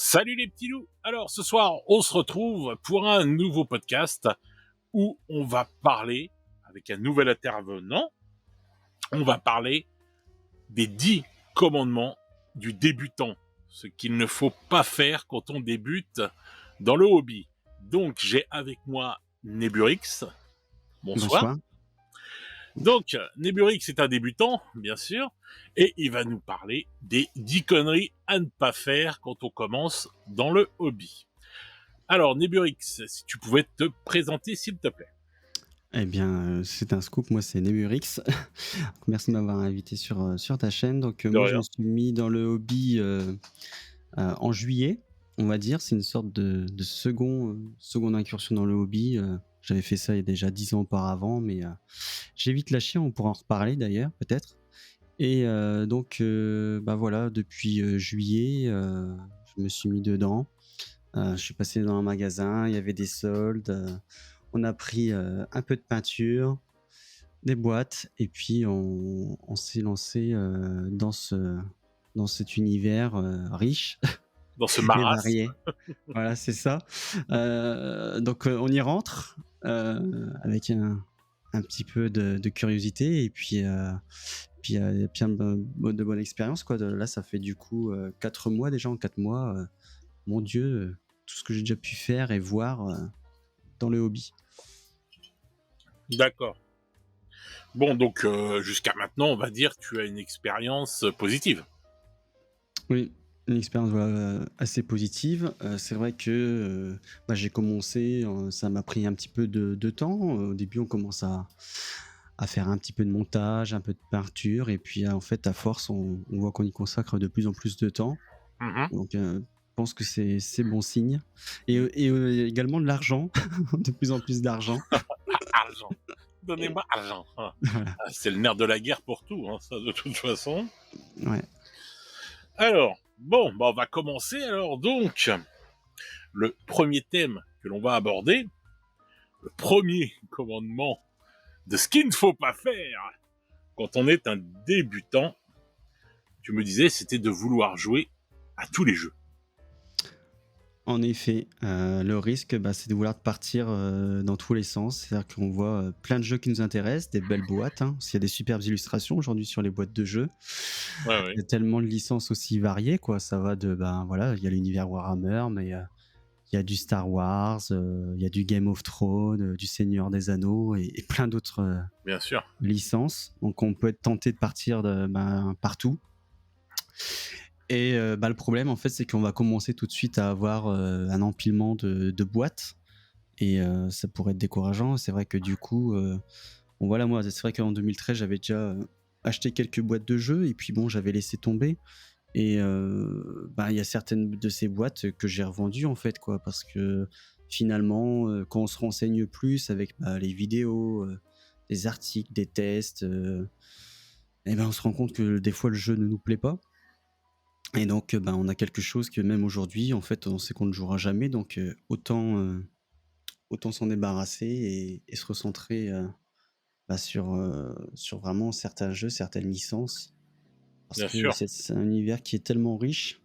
Salut les petits loups. Alors ce soir, on se retrouve pour un nouveau podcast où on va parler, avec un nouvel intervenant, on va parler des 10 commandements du débutant. Ce qu'il ne faut pas faire quand on débute dans le hobby. Donc j'ai avec moi Neburix. Bonsoir. Bonsoir. Donc, Neburix est un débutant, bien sûr, et il va nous parler des 10 conneries à ne pas faire quand on commence dans le hobby. Alors, Neburix, si tu pouvais te présenter, s'il te plaît. Eh bien, c'est un scoop, moi c'est Nemurix. Merci de m'avoir invité sur ta chaîne. Donc, De moi je me rien. suis mis dans le hobby en juillet, on va dire. C'est une sorte de seconde incursion dans le hobby. J'avais fait ça il y a déjà 10 ans auparavant, mais j'ai vite lâché, on pourra en reparler d'ailleurs, peut-être. Et donc, voilà, depuis juillet, je me suis mis dedans. Je suis passé dans un magasin, il y avait des soldes. On a pris un peu de peinture, des boîtes, et puis on s'est lancé dans cet univers riche Dans ce et marasme. varié. Voilà, c'est ça. Donc on y rentre avec un petit peu de curiosité, et puis il y a plein de bonnes expériences, quoi. Là, ça fait du coup 4 mois déjà. En 4 mois, mon Dieu, tout ce que j'ai déjà pu faire et voir dans le hobby. D'accord. Bon, donc, jusqu'à maintenant, on va dire que tu as une expérience positive. Oui, une expérience, voilà, assez positive. C'est vrai que j'ai commencé, ça m'a pris un petit peu de temps. Au début, on commence à faire un petit peu de montage, un peu de peinture, et puis en fait, à force, on voit qu'on y consacre de plus en plus de temps. Mhm. Donc, je pense que c'est bon signe. Et également de l'argent, de plus en plus d'argent. Argent. Donnez-moi argent. Ah, Voilà, c'est le nerf de la guerre pour tout, hein, ça, de toute façon. ouais. Alors, bon, bah, on va commencer. Alors, donc, le premier thème que l'on va aborder, le premier commandement de ce qu'il ne faut pas faire quand on est un débutant, tu me disais, c'était de vouloir jouer à tous les jeux. En effet, le risque, c'est de vouloir partir, dans tous les sens. C'est-à-dire qu'on voit, plein de jeux qui nous intéressent, des belles boîtes, hein, parce qu'il y a des superbes illustrations aujourd'hui sur les boîtes de jeux. Ouais, Il y ouais. a tellement de licences aussi variées, quoi. Ça va de, voilà, il y a l'univers Warhammer, mais il y a du Star Wars, il y a du Game of Thrones, du Seigneur des Anneaux, et plein d'autres, Bien sûr. licences. Donc on peut être tenté de partir partout. Et le problème, en fait, c'est qu'on va commencer tout de suite à avoir, un empilement de boîtes, et ça pourrait être décourageant. C'est vrai que du coup, bon, voilà, moi, c'est vrai qu'en 2013, j'avais déjà, acheté quelques boîtes de jeux, et puis bon, j'avais laissé tomber. Et il y a certaines de ces boîtes que j'ai revendues, en fait, quoi, parce que finalement, quand on se renseigne plus avec, les vidéos, des articles, des tests, on se rend compte que des fois le jeu ne nous plaît pas. Et donc, on a quelque chose que même aujourd'hui, en fait, on sait qu'on ne jouera jamais, donc autant s'en débarrasser, et se recentrer, sur vraiment certains jeux, certaines licences, parce Bien que sûr. c'est un univers qui est tellement riche,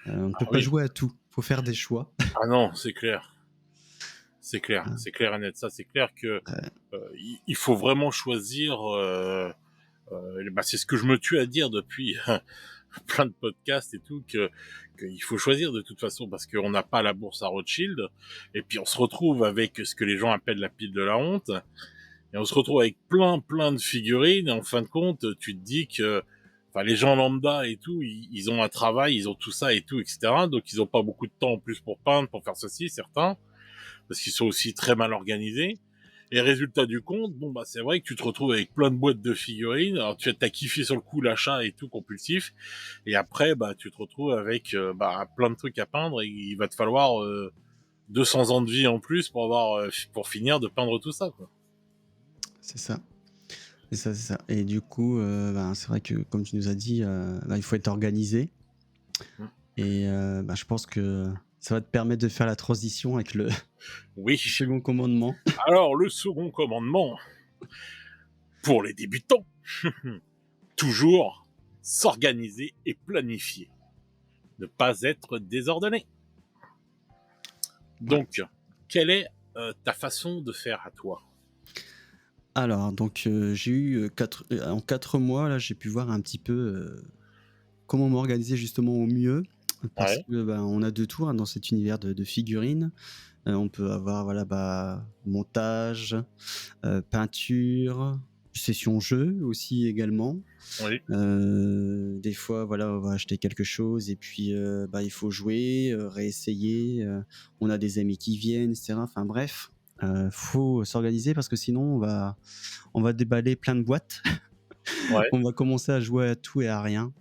on ne Ah peut pas oui. jouer à tout. Faut faire des choix. Ah non, c'est clair. C'est clair. Voilà. C'est clair et net. Ça, c'est clair que Après, il faut vraiment choisir. C'est ce que je me tue à dire depuis plein de podcasts et tout, qu'il faut choisir de toute façon parce qu'on n'a pas la bourse à Rothschild. Et puis on se retrouve avec ce que les gens appellent la pile de la honte. Et on se retrouve avec plein de figurines. Et en fin de compte, tu te dis que enfin, les gens lambda et tout, ils ont un travail, ils ont tout ça et tout, etc. Donc ils ont pas beaucoup de temps en plus pour peindre, pour faire ceci, certains, parce qu'ils sont aussi très mal organisés. Et résultat du compte, bon bah c'est vrai que tu te retrouves avec plein de boîtes de figurines. Alors tu as kiffé sur le coup l'achat et tout compulsif, et après bah tu te retrouves avec plein de trucs à peindre, et il va te falloir 200 ans de vie en plus pour avoir pour finir de peindre tout ça, quoi. c'est ça. C'est ça, c'est ça. Et du coup, c'est vrai que comme tu nous as dit, il faut être organisé, Mm. et je pense que ça va te permettre de faire la transition avec le Oui. second commandement. Alors le second commandement pour les débutants, toujours s'organiser et planifier. ne pas être désordonné. Ouais. Donc, quelle est ta façon de faire à toi? Alors, donc, j'ai eu en 4 mois, là, j'ai pu voir un petit peu comment m'organiser justement au mieux. Parce Ouais, que bah, on a de tout hein, dans cet univers de figurines. On peut avoir voilà, bah, montage, peinture, session jeu aussi également. oui, Des fois, voilà, on va acheter quelque chose et puis bah, il faut jouer, réessayer. On a des amis qui viennent, etc. Enfin bref, faut s'organiser parce que sinon on va déballer plein de boîtes. ouais, On va commencer à jouer à tout et à rien.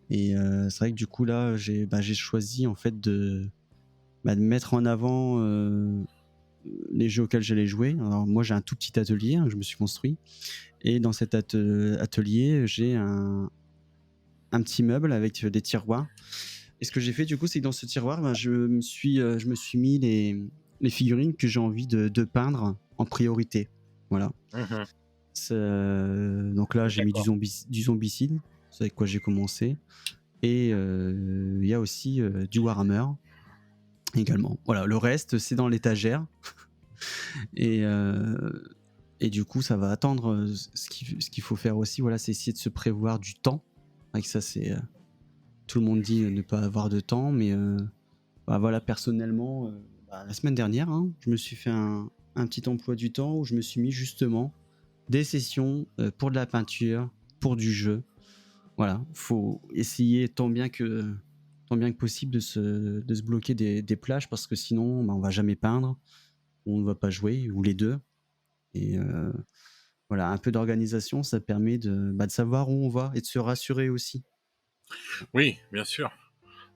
Et c'est vrai que du coup là, j'ai choisi en fait de mettre en avant les jeux auxquels j'allais jouer. Alors moi, j'ai un tout petit atelier hein, que je me suis construit. Et dans cet atelier, j'ai un petit meuble avec des tiroirs. Et ce que j'ai fait du coup, c'est que dans ce tiroir, ben, je me suis mis les figurines que j'ai envie de peindre en priorité. Voilà. mmh, Donc là, j'ai mis d'accord. du zombicide, c'est avec quoi j'ai commencé. Et il y a aussi du Warhammer également. Voilà, le reste, c'est dans l'étagère. Et, et du coup, ça va attendre. Ce qu'il faut faire aussi, voilà, c'est essayer de se prévoir du temps. Avec ça, c'est tout le monde dit ne pas avoir de temps, mais bah, voilà, personnellement, bah, la semaine dernière, hein, je me suis fait un petit emploi du temps où je me suis mis justement des sessions pour de la peinture, pour du jeu. Voilà, faut essayer tant bien que possible de se bloquer des plages parce que sinon, bah, on va jamais peindre, on ne va pas jouer, ou les deux. Et voilà, un peu d'organisation, ça permet bah, de savoir où on va et de se rassurer aussi. Oui, bien sûr.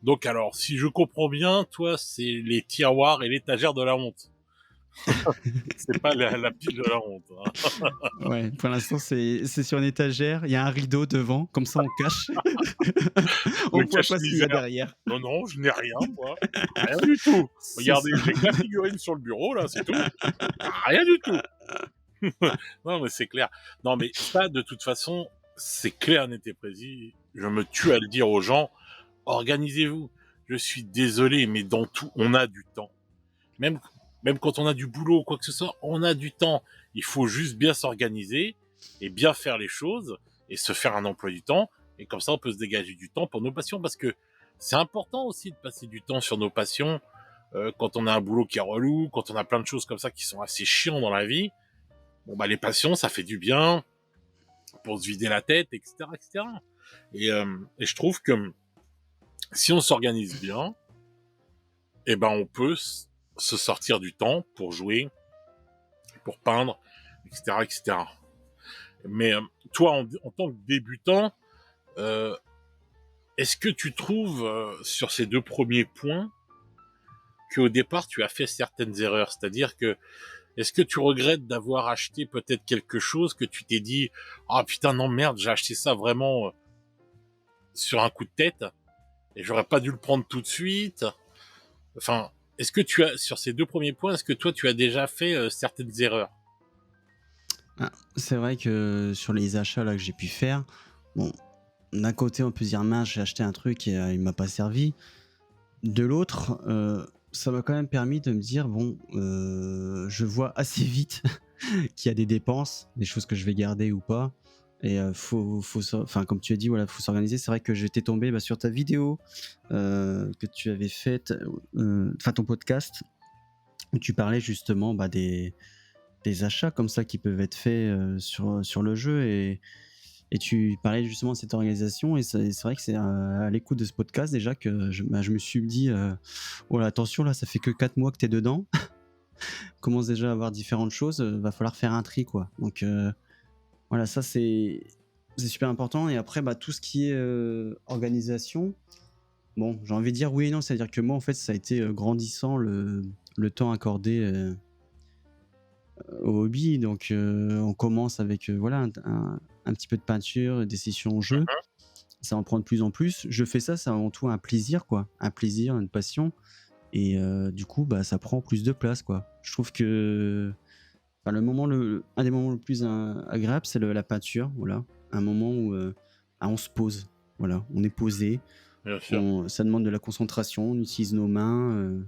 Donc alors, si je comprends bien, toi, c'est les tiroirs et l'étagère de la honte. C'est pas la pile de la honte, hein. Ouais, pour l'instant, c'est sur une étagère, il y a un rideau devant, comme ça on cache. On Le voit pas ce qu'il y a cache-misère. derrière. Non, non, je n'ai rien, moi. Rien du tout. C'est Regardez, ça. j'ai que la figurine sur le bureau, là, c'est tout. Rien du tout. Non, mais c'est clair. Non, mais ça, de toute façon, c'est clair, net et précis. Je me tue à le dire aux gens. Organisez-vous. Je suis désolé, mais dans tout, on a du temps. Même, même quand on a du boulot ou quoi que ce soit, on a du temps. Il faut juste bien s'organiser et bien faire les choses et se faire un emploi du temps. Et comme ça, on peut se dégager du temps pour nos passions parce que c'est important aussi de passer du temps sur nos passions quand on a un boulot qui est relou, quand on a plein de choses comme ça qui sont assez chiants dans la vie. Bon, bah, les passions, ça fait du bien pour se vider la tête, etc., etc. Et je trouve que si on s'organise bien, eh ben, on peut se sortir du temps pour jouer, pour peindre, etc., etc. Mais toi, en tant que débutant, euh, est-ce que tu trouves sur ces deux premiers points qu'au départ tu as fait certaines erreurs? C'est-à-dire que est-ce que tu regrettes d'avoir acheté peut-être quelque chose que tu t'es dit ah putain non merde j'ai acheté ça vraiment sur un coup de tête et j'aurais pas dû le prendre tout de suite. Enfin, est-ce que tu as sur ces deux premiers points, est-ce que toi tu as déjà fait certaines erreurs? Ah, c'est vrai que sur les achats là que j'ai pu faire, bon, d'un côté on peut se dire mince, j'ai acheté un truc et il m'a pas servi. De l'autre, ça m'a quand même permis de me dire bon, je vois assez vite qu'il y a des dépenses, des choses que je vais garder ou pas. Et enfin comme tu as dit, voilà, faut s'organiser. C'est vrai que j'étais tombé bah, sur ta vidéo que tu avais faite, enfin ton podcast où tu parlais justement bah, des achats comme ça qui peuvent être faits sur le jeu et tu parlais justement de cette organisation et c'est vrai que c'est à l'écoute de ce podcast déjà que je me suis dit oh là, attention là ça fait que 4 mois que tu es dedans, commence déjà à avoir différentes choses, va falloir faire un tri quoi. Donc voilà, ça c'est super important et après bah, tout ce qui est organisation, bon j'ai envie de dire oui et non, c'est-à-dire que moi en fait ça a été grandissant le temps accordé au hobby. Donc on commence avec voilà un petit peu de peinture, des sessions en jeu. Ça en prend de plus en plus. Je fais ça, c'est avant tout un plaisir, quoi. Un plaisir, une passion. Et du coup, bah, ça prend plus de place, quoi. Je trouve que enfin, un des moments le plus agréable, c'est la peinture. Voilà. Un moment où on se pose. Voilà. On est posé. bien sûr. Ça demande de la concentration, on utilise nos mains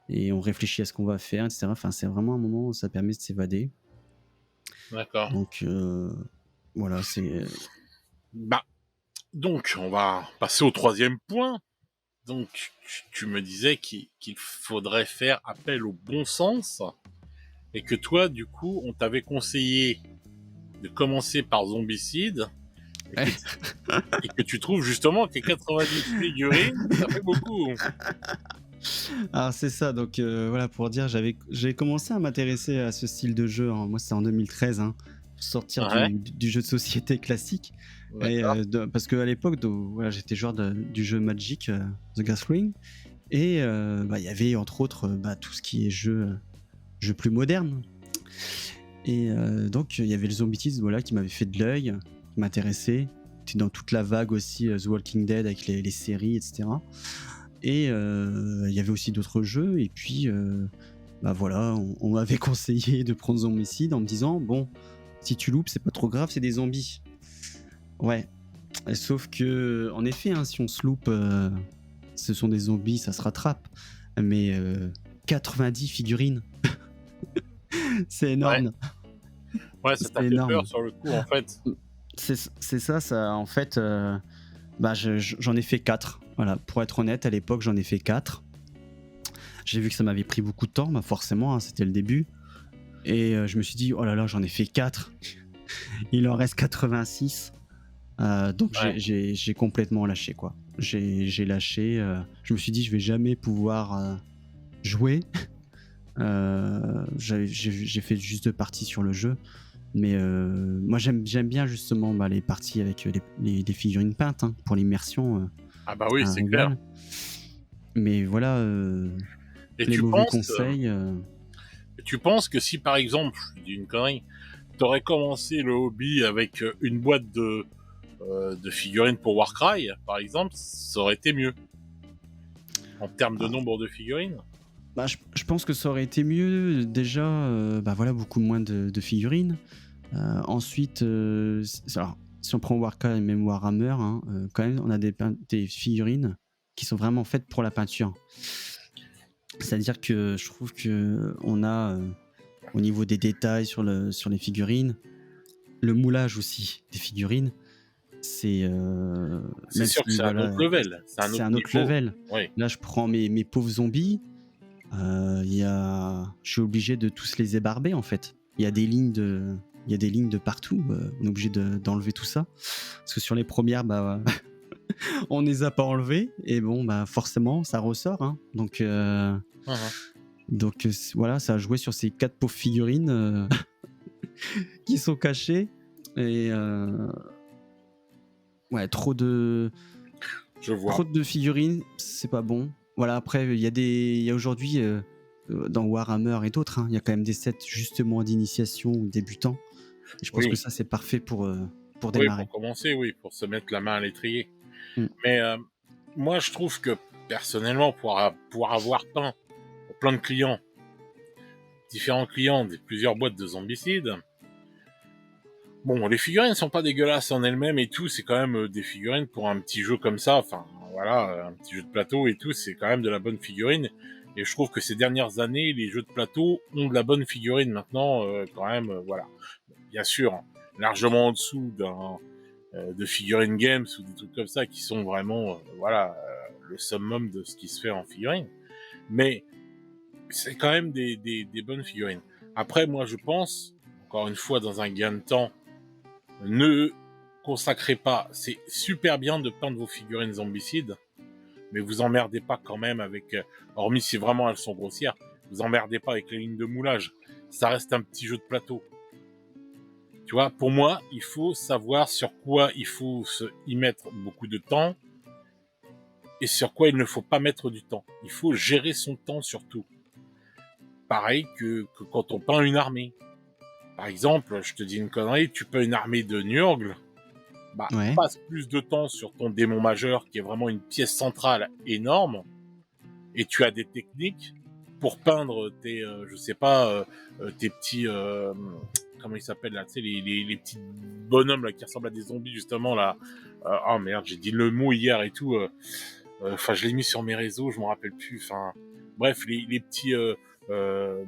et on réfléchit à ce qu'on va faire, etc. Enfin, c'est vraiment un moment où ça permet de s'évader. D'accord. Donc voilà, c'est Bah, donc, on va passer au troisième point. Donc, tu me disais qu'il faudrait faire appel au bon sens et que toi, du coup, on t'avait conseillé de commencer par Zombicide et que tu trouves justement que 90 figurines, ça fait beaucoup. Alors c'est ça, donc voilà pour dire, j'ai commencé à m'intéresser à ce style de jeu, moi c'était en 2013, pour sortir Ouais, du jeu de société classique et d'accord. parce qu'à l'époque voilà, j'étais joueur du jeu Magic, The Gathering et bah, il y avait entre autres bah, tout ce qui est jeu plus moderne et donc il y avait le Zombie Tees, voilà, qui m'avait fait de l'œil, qui m'intéressait. J'étais dans toute la vague aussi The Walking Dead avec les séries, etc. Et il y avait aussi d'autres jeux. Et puis, bah voilà, on m'avait conseillé de prendre Zombicide en me disant bon, si tu loupes, c'est pas trop grave, c'est des zombies. Ouais. Sauf que, en effet, si on se loupe, ce sont des zombies, ça se rattrape. Mais 90 figurines, c'est Ouais, énorme. ouais, ça C'est t'a fait peur énorme. sur le coup, en fait. C'est ça, en fait. Bah, j'en ai fait 4. Voilà, pour être honnête, à l'époque, j'en ai fait 4. J'ai vu que ça m'avait pris beaucoup de temps, bah forcément, c'était le début. Et je me suis dit, oh là là, j'en ai fait 4. Il en reste 86. Donc Ouais. j'ai complètement lâché, quoi. J'ai lâché. Je me suis dit, je vais jamais pouvoir jouer. J'ai fait juste 2 parties sur le jeu. Mais moi, j'aime bien justement bah, les parties avec les figurines peintes, pour l'immersion. Ah bah C'est oui, un c'est clair. régal. Mais voilà, Et les mauvais conseils. tu penses que si par exemple, je dis une connerie, t'aurais commencé le hobby avec une boîte de figurines pour Warcry, par exemple, ça aurait été mieux en termes de Ah, nombre de figurines. bah, je pense que ça aurait été mieux. Déjà, bah voilà, beaucoup moins de figurines. Ensuite, alors, si on prend Warcraft et même Warhammer, quand même, on a des figurines qui sont vraiment faites pour la peinture. C'est-à-dire que je trouve que on a, au niveau des détails sur les figurines, le moulage aussi des figurines, c'est C'est même sûr que si c'est un autre voilà, level, c'est un c'est autre un autre niveau. level. Oui. Là, je prends mes pauvres zombies, je suis obligé de tous les ébarber en fait. Il y a des lignes de partout. On est obligé d'enlever tout ça parce que sur les premières, bah, on les a pas enlevées et bon, bah forcément, ça ressort. Mhm. Donc voilà, ça a joué sur ces 4 pauvres figurines qui sont cachées et ouais, Je vois. trop de figurines, c'est pas bon. Voilà, après, il y a aujourd'hui, dans Warhammer et d'autres, il y a quand même des sets justement d'initiation ou débutants. Et je pense que Oui, ça, c'est parfait pour oui, pour démarrer. commencer, oui, pour se mettre la main à l'étrier. Mm. Mais moi, je trouve que personnellement, pour avoir peint pour plein de clients, différents clients, plusieurs boîtes de zombicides, bon, les figurines sont pas dégueulasses en elles-mêmes et tout, c'est quand même des figurines pour un petit jeu comme ça, enfin voilà, un petit jeu de plateau et tout, c'est quand même de la bonne figurine. Et je trouve que ces dernières années, les jeux de plateau ont de la bonne figurine maintenant, quand même, voilà. Bien sûr, largement en dessous de figurine games ou des trucs comme ça qui sont vraiment, voilà, le summum de ce qui se fait en figurine. Mais c'est quand même des bonnes figurines. Après, moi, je pense, encore une fois, dans un gain de temps, ne consacrez pas. C'est super bien de peindre vos figurines zombicides, mais vous emmerdez pas quand même avec, hormis si vraiment elles sont grossières, vous emmerdez pas avec les lignes de moulage. Ça reste un petit jeu de plateau. Tu vois, pour moi, il faut savoir sur quoi il faut y mettre beaucoup de temps et sur quoi il ne faut pas mettre du temps. Il faut gérer son temps surtout. Pareil que quand on peint une armée. Par exemple, je te dis une connerie, tu peins une armée de Nurgle, bah, Ouais. passe plus de temps sur ton démon majeur, qui est vraiment une pièce centrale énorme, et tu as des techniques pour peindre tes, je sais pas, tes petits, comment ils s'appellent là, tu sais, les petits bonhommes là qui ressemblent à des zombies justement là. Oh merde, j'ai dit le mot hier et tout. Enfin, je l'ai mis sur mes réseaux, je m'en rappelle plus. Enfin, bref, les petits euh,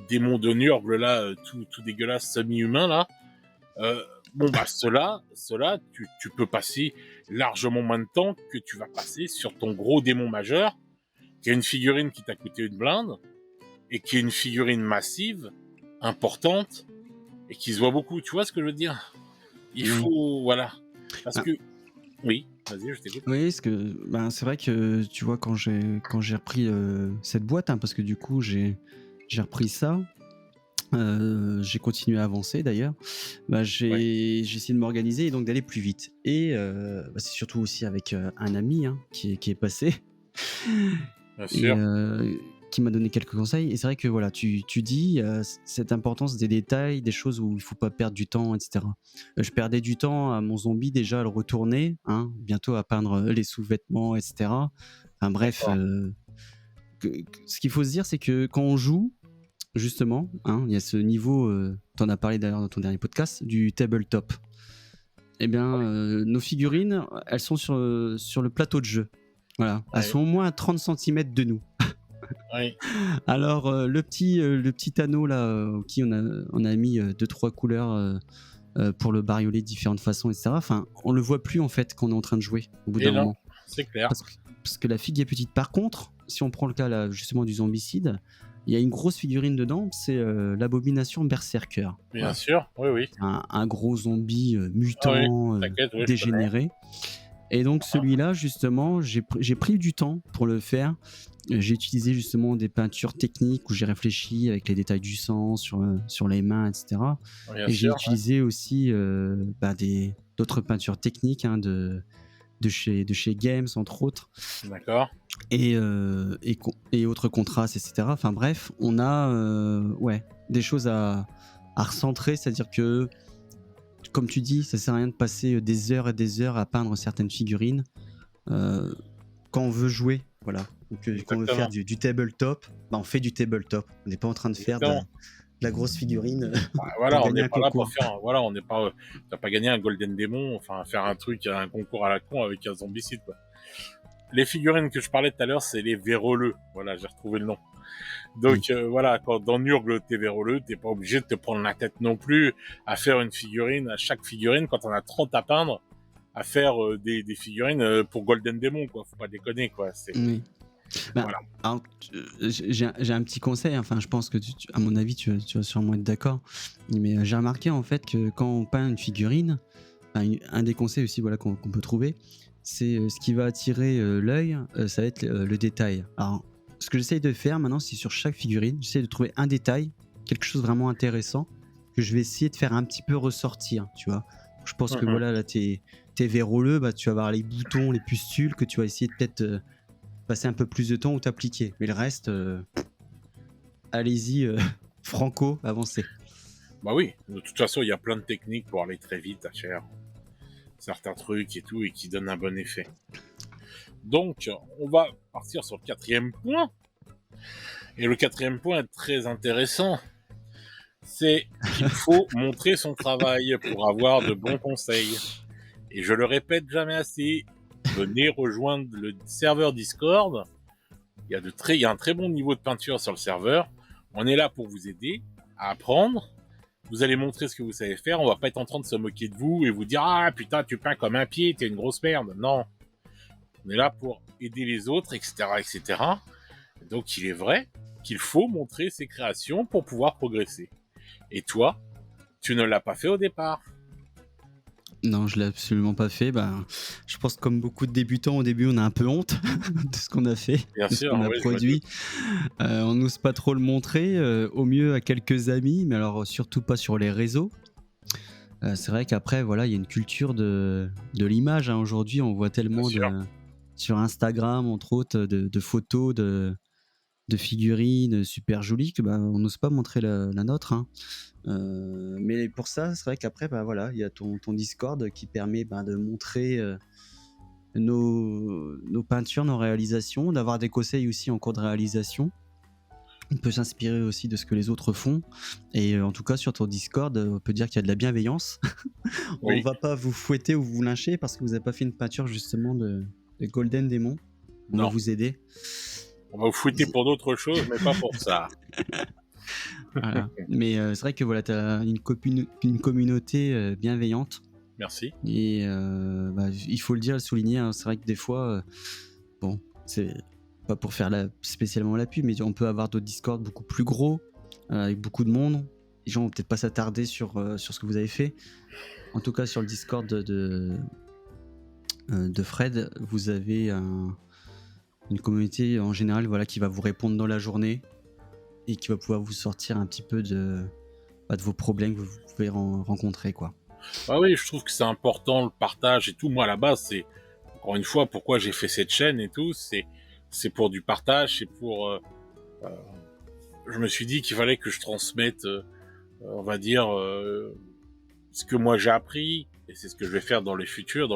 démons de Nurgle là, tout dégueulasse, semi-humains là. Euh, bon bah ceux-là, tu peux passer largement moins de temps que tu vas passer sur ton gros démon majeur, qui a une figurine qui t'a coûté une blinde et qui est une figurine massive, importante et qui se voit beaucoup. Tu vois ce que je veux dire? Il Oui. faut, voilà, parce Ah, que oui, vas-y, je t'écoute. oui, parce que c'est vrai que tu vois quand j'ai repris cette boîte, hein, parce que du coup j'ai repris ça. J'ai continué à avancer d'ailleurs. Oui, J'ai essayé de m'organiser et donc d'aller plus vite. Et c'est surtout aussi avec un ami, hein, qui est passé bien et sûr. qui m'a donné quelques conseils. Et c'est vrai que voilà, tu dis cette importance des détails, des choses où il faut pas perdre du temps, etc. Je perdais du temps à mon zombie déjà à le retourner, hein, bientôt à peindre les sous-vêtements, etc. Enfin bref, D'accord. ce qu'il faut se dire, c'est que quand on joue, justement, hein, il y a ce niveau, tu en as parlé d'ailleurs dans ton dernier podcast, du tabletop. Eh bien, nos figurines, elles sont sur le plateau de jeu. Voilà, elles Oui, sont au moins à 30 centimètres de nous. oui, Alors, le petit anneau là, qui on a mis deux, trois couleurs pour le bariolé de différentes façons, etc. Enfin, on le voit plus en fait quand on est en train de jouer au bout et d'un non, moment. c'est clair. Parce que la figue est petite. Par contre, si on prend le cas là, justement du zombicide, il y a une grosse figurine dedans, c'est l'abomination berserker. Bien Voilà. sûr, oui, oui. C'est un gros zombie Ah oui, mutant, t'inquiète, oui, je connais. dégénéré. Et donc Hein. celui-là, justement, j'ai pris du temps pour le faire. J'ai utilisé justement des peintures techniques où j'ai réfléchi avec les détails du sang sur les mains, etc. Bien Et j'ai sûr, utilisé aussi d'autres peintures techniques, hein, de chez Games, entre autres, d'accord. et autres contrastes, etc. Enfin bref, on a ouais, des choses à recentrer, c'est-à-dire que, comme tu dis, ça sert à rien de passer des heures et des heures à peindre certaines figurines euh, quand on veut jouer. Voilà. Donc, quand on veut faire Exactement. du tabletop, on fait du tabletop. On n'est pas en train de faire Exactement. de la grosse figurine Bah, pour voilà, on gagner n'est un pas là pour concours. faire, voilà, on n'est pas, t'as pas gagné un Golden Demon, enfin, faire un truc, un concours à la con avec un zombicide, quoi. Les figurines que je parlais tout à l'heure, c'est les véroleux. Voilà, j'ai retrouvé le nom. Oui. Donc, voilà, quand dans Nurgle, t'es véroleux, t'es pas obligé de te prendre la tête non plus à faire une figurine, à chaque figurine, quand on a 30 à peindre, à faire des figurines pour Golden Demon, quoi. Faut pas déconner, quoi. C'est, Oui. Ben, voilà. alors, j'ai un petit conseil, enfin je pense que à mon avis tu vas sûrement être d'accord, mais j'ai remarqué en fait que quand on peint une figurine, un des conseils aussi voilà, qu'on peut trouver, c'est ce qui va attirer l'œil, ça va être le détail. Alors ce que j'essaye de faire maintenant, c'est sur chaque figurine, j'essaie de trouver un détail, quelque chose vraiment intéressant, que je vais essayer de faire un petit peu ressortir, tu vois. Je pense que Mhm. voilà, là t'es véroleux, bah, tu vas avoir les boutons, les pustules, que tu vas essayer de peut-être passer un peu plus de temps ou t'appliquer. Mais le reste, allez-y, franco, avancez. Bah oui, de toute façon, il y a plein de techniques pour aller très vite à faire certains trucs et tout, et qui donnent un bon effet. Donc, on va partir sur le quatrième point. Et le quatrième point est très intéressant. C'est qu'il faut montrer son travail pour avoir de bons conseils. Et je le répète jamais assez, venez rejoindre le serveur Discord. Il y a un très bon niveau de peinture sur le serveur. On est là pour vous aider à apprendre. Vous allez montrer ce que vous savez faire. On va pas être en train de se moquer de vous et vous dire ah putain tu peins comme un pied, t'es une grosse merde. Non, on est là pour aider les autres, etc., etc. Donc il est vrai qu'il faut montrer ses créations pour pouvoir progresser. Et toi, tu ne l'as pas fait au départ. Non, je l'ai absolument pas fait. Bah, je pense que comme beaucoup de débutants, au début, on a un peu honte de ce qu'on a fait, Bien de ce sûr, qu'on a oui, je me doute. produit. On n'ose pas trop le montrer, au mieux à quelques amis, mais alors surtout pas sur les réseaux. C'est vrai qu'après, voilà, il y a une culture de l'image, hein. Aujourd'hui, on voit Bien tellement sûr. sur Instagram, entre autres, de photos, de figurines super jolies que bah, on n'ose pas montrer la nôtre, hein. Mais pour ça, c'est vrai qu'après, bah, voilà, il y a ton Discord qui permet bah, de montrer nos peintures, nos réalisations, d'avoir des conseils aussi en cours de réalisation. On peut s'inspirer aussi de ce que les autres font. Et en tout cas, sur ton Discord, on peut dire qu'il y a de la bienveillance. On Oui. va pas vous fouetter ou vous lyncher parce que vous n'avez pas fait une peinture justement de Golden Demon. On va Non. vous aider. On va vous fouetter pour d'autres choses, mais pas pour ça. Voilà. Mais c'est vrai que voilà, tu as une communauté bienveillante. Merci. Et il faut le dire, le souligner. Hein, c'est vrai que des fois, bon, c'est pas pour faire spécialement la pub, mais on peut avoir d'autres Discord beaucoup plus gros, avec beaucoup de monde. Les gens vont peut-être pas s'attarder sur ce que vous avez fait. En tout cas, sur le Discord de Fred, vous avez une communauté en général, voilà, qui va vous répondre dans la journée et qui va pouvoir vous sortir un petit peu de vos problèmes que vous pouvez rencontrer, quoi. Ah oui, je trouve que c'est important le partage et tout. Moi, à la base, c'est encore une fois pourquoi j'ai fait cette chaîne et tout. C'est pour du partage, c'est pour. Je me suis dit qu'il fallait que je transmette, on va dire, ce que moi j'ai appris et c'est ce que je vais faire dans le futur,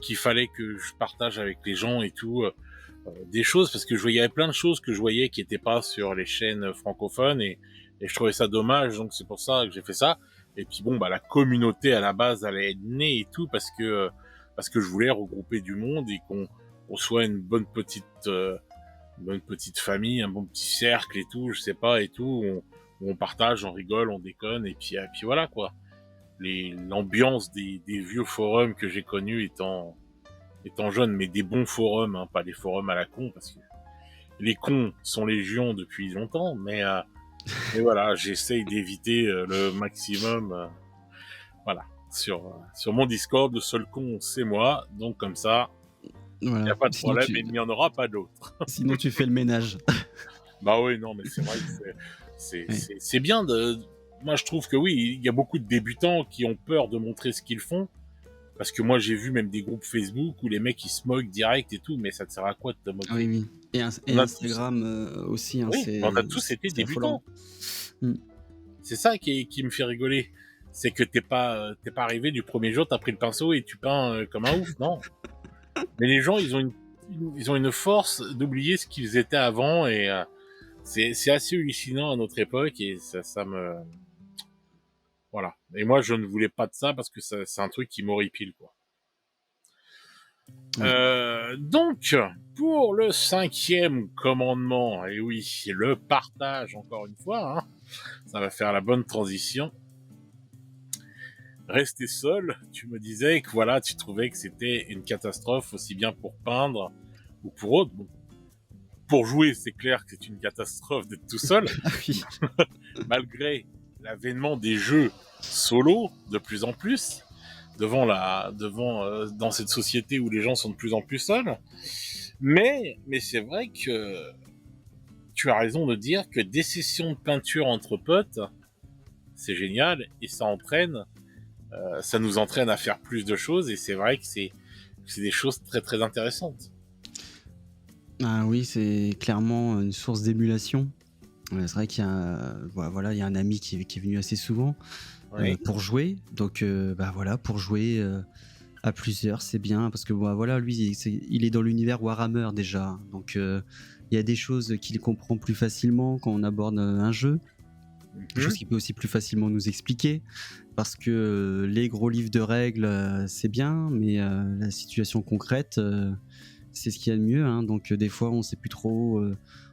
qu'il fallait que je partage avec les gens et tout. Des choses parce que il y avait plein de choses que je voyais qui étaient pas sur les chaînes francophones et je trouvais ça dommage, donc c'est pour ça que j'ai fait ça. Et puis bon, bah la communauté à la base elle est née et tout parce que je voulais regrouper du monde et qu'on soit une bonne petite famille, un bon petit cercle et tout, je sais pas et tout, où on partage, on rigole, on déconne et puis voilà quoi. L'ambiance des vieux forums que j'ai connus étant jeune, mais des bons forums, hein, pas des forums à la con, parce que les cons sont légion depuis longtemps, mais voilà, j'essaye d'éviter le maximum, voilà. Sur mon Discord, le seul con, c'est moi, donc comme ça, il n'y Voilà. a pas de problème, et il n'y en aura pas d'autres. Sinon, tu fais le ménage. Bah oui, non, mais c'est vrai que c'est bien de... Moi, je trouve que oui, il y a beaucoup de débutants qui ont peur de montrer ce qu'ils font, parce que moi, j'ai vu même des groupes Facebook où les mecs, ils se moquent direct et tout, mais ça te sert à quoi de te moquer? Oui, oui. Et Instagram aussi, hein, Oui, on a tous été c'est affolant. débutants. C'est ça qui me fait rigoler. C'est que t'es pas arrivé du premier jour, t'as pris le pinceau et tu peins comme un ouf, non. Mais les gens, ils ont une force d'oublier ce qu'ils étaient avant et c'est assez hallucinant à notre époque et ça me... Voilà. Et moi, je ne voulais pas de ça parce que c'est un truc qui m'horripile, quoi. Ouais. Donc, pour le 5e commandement, et oui, le partage, encore une fois, hein, ça va faire la bonne transition. Rester seul, tu me disais que voilà, tu trouvais que c'était une catastrophe aussi bien pour peindre ou pour autre. Bon, pour jouer, c'est clair que c'est une catastrophe d'être tout seul, Ah oui. malgré l'avènement des jeux solo de plus en plus, dans cette société où les gens sont de plus en plus seuls. Mais c'est vrai que tu as raison de dire que des sessions de peinture entre potes, c'est génial et ça nous entraîne à faire plus de choses et c'est vrai que c'est des choses très très intéressantes. Ah oui, c'est clairement une source d'émulation. C'est vrai qu'il y a, voilà, il y a un ami qui est venu assez souvent Oui. pour jouer. Donc, voilà, pour jouer à plusieurs, c'est bien parce que voilà, lui, il est dans l'univers Warhammer déjà. Donc, il y a des choses qu'il comprend plus facilement quand on aborde un jeu. Des choses qu'il peut aussi plus facilement nous expliquer. Parce que les gros livres de règles, c'est bien, mais la situation concrète, c'est ce qu'il y a de mieux. Hein. Donc, des fois, on ne sait plus trop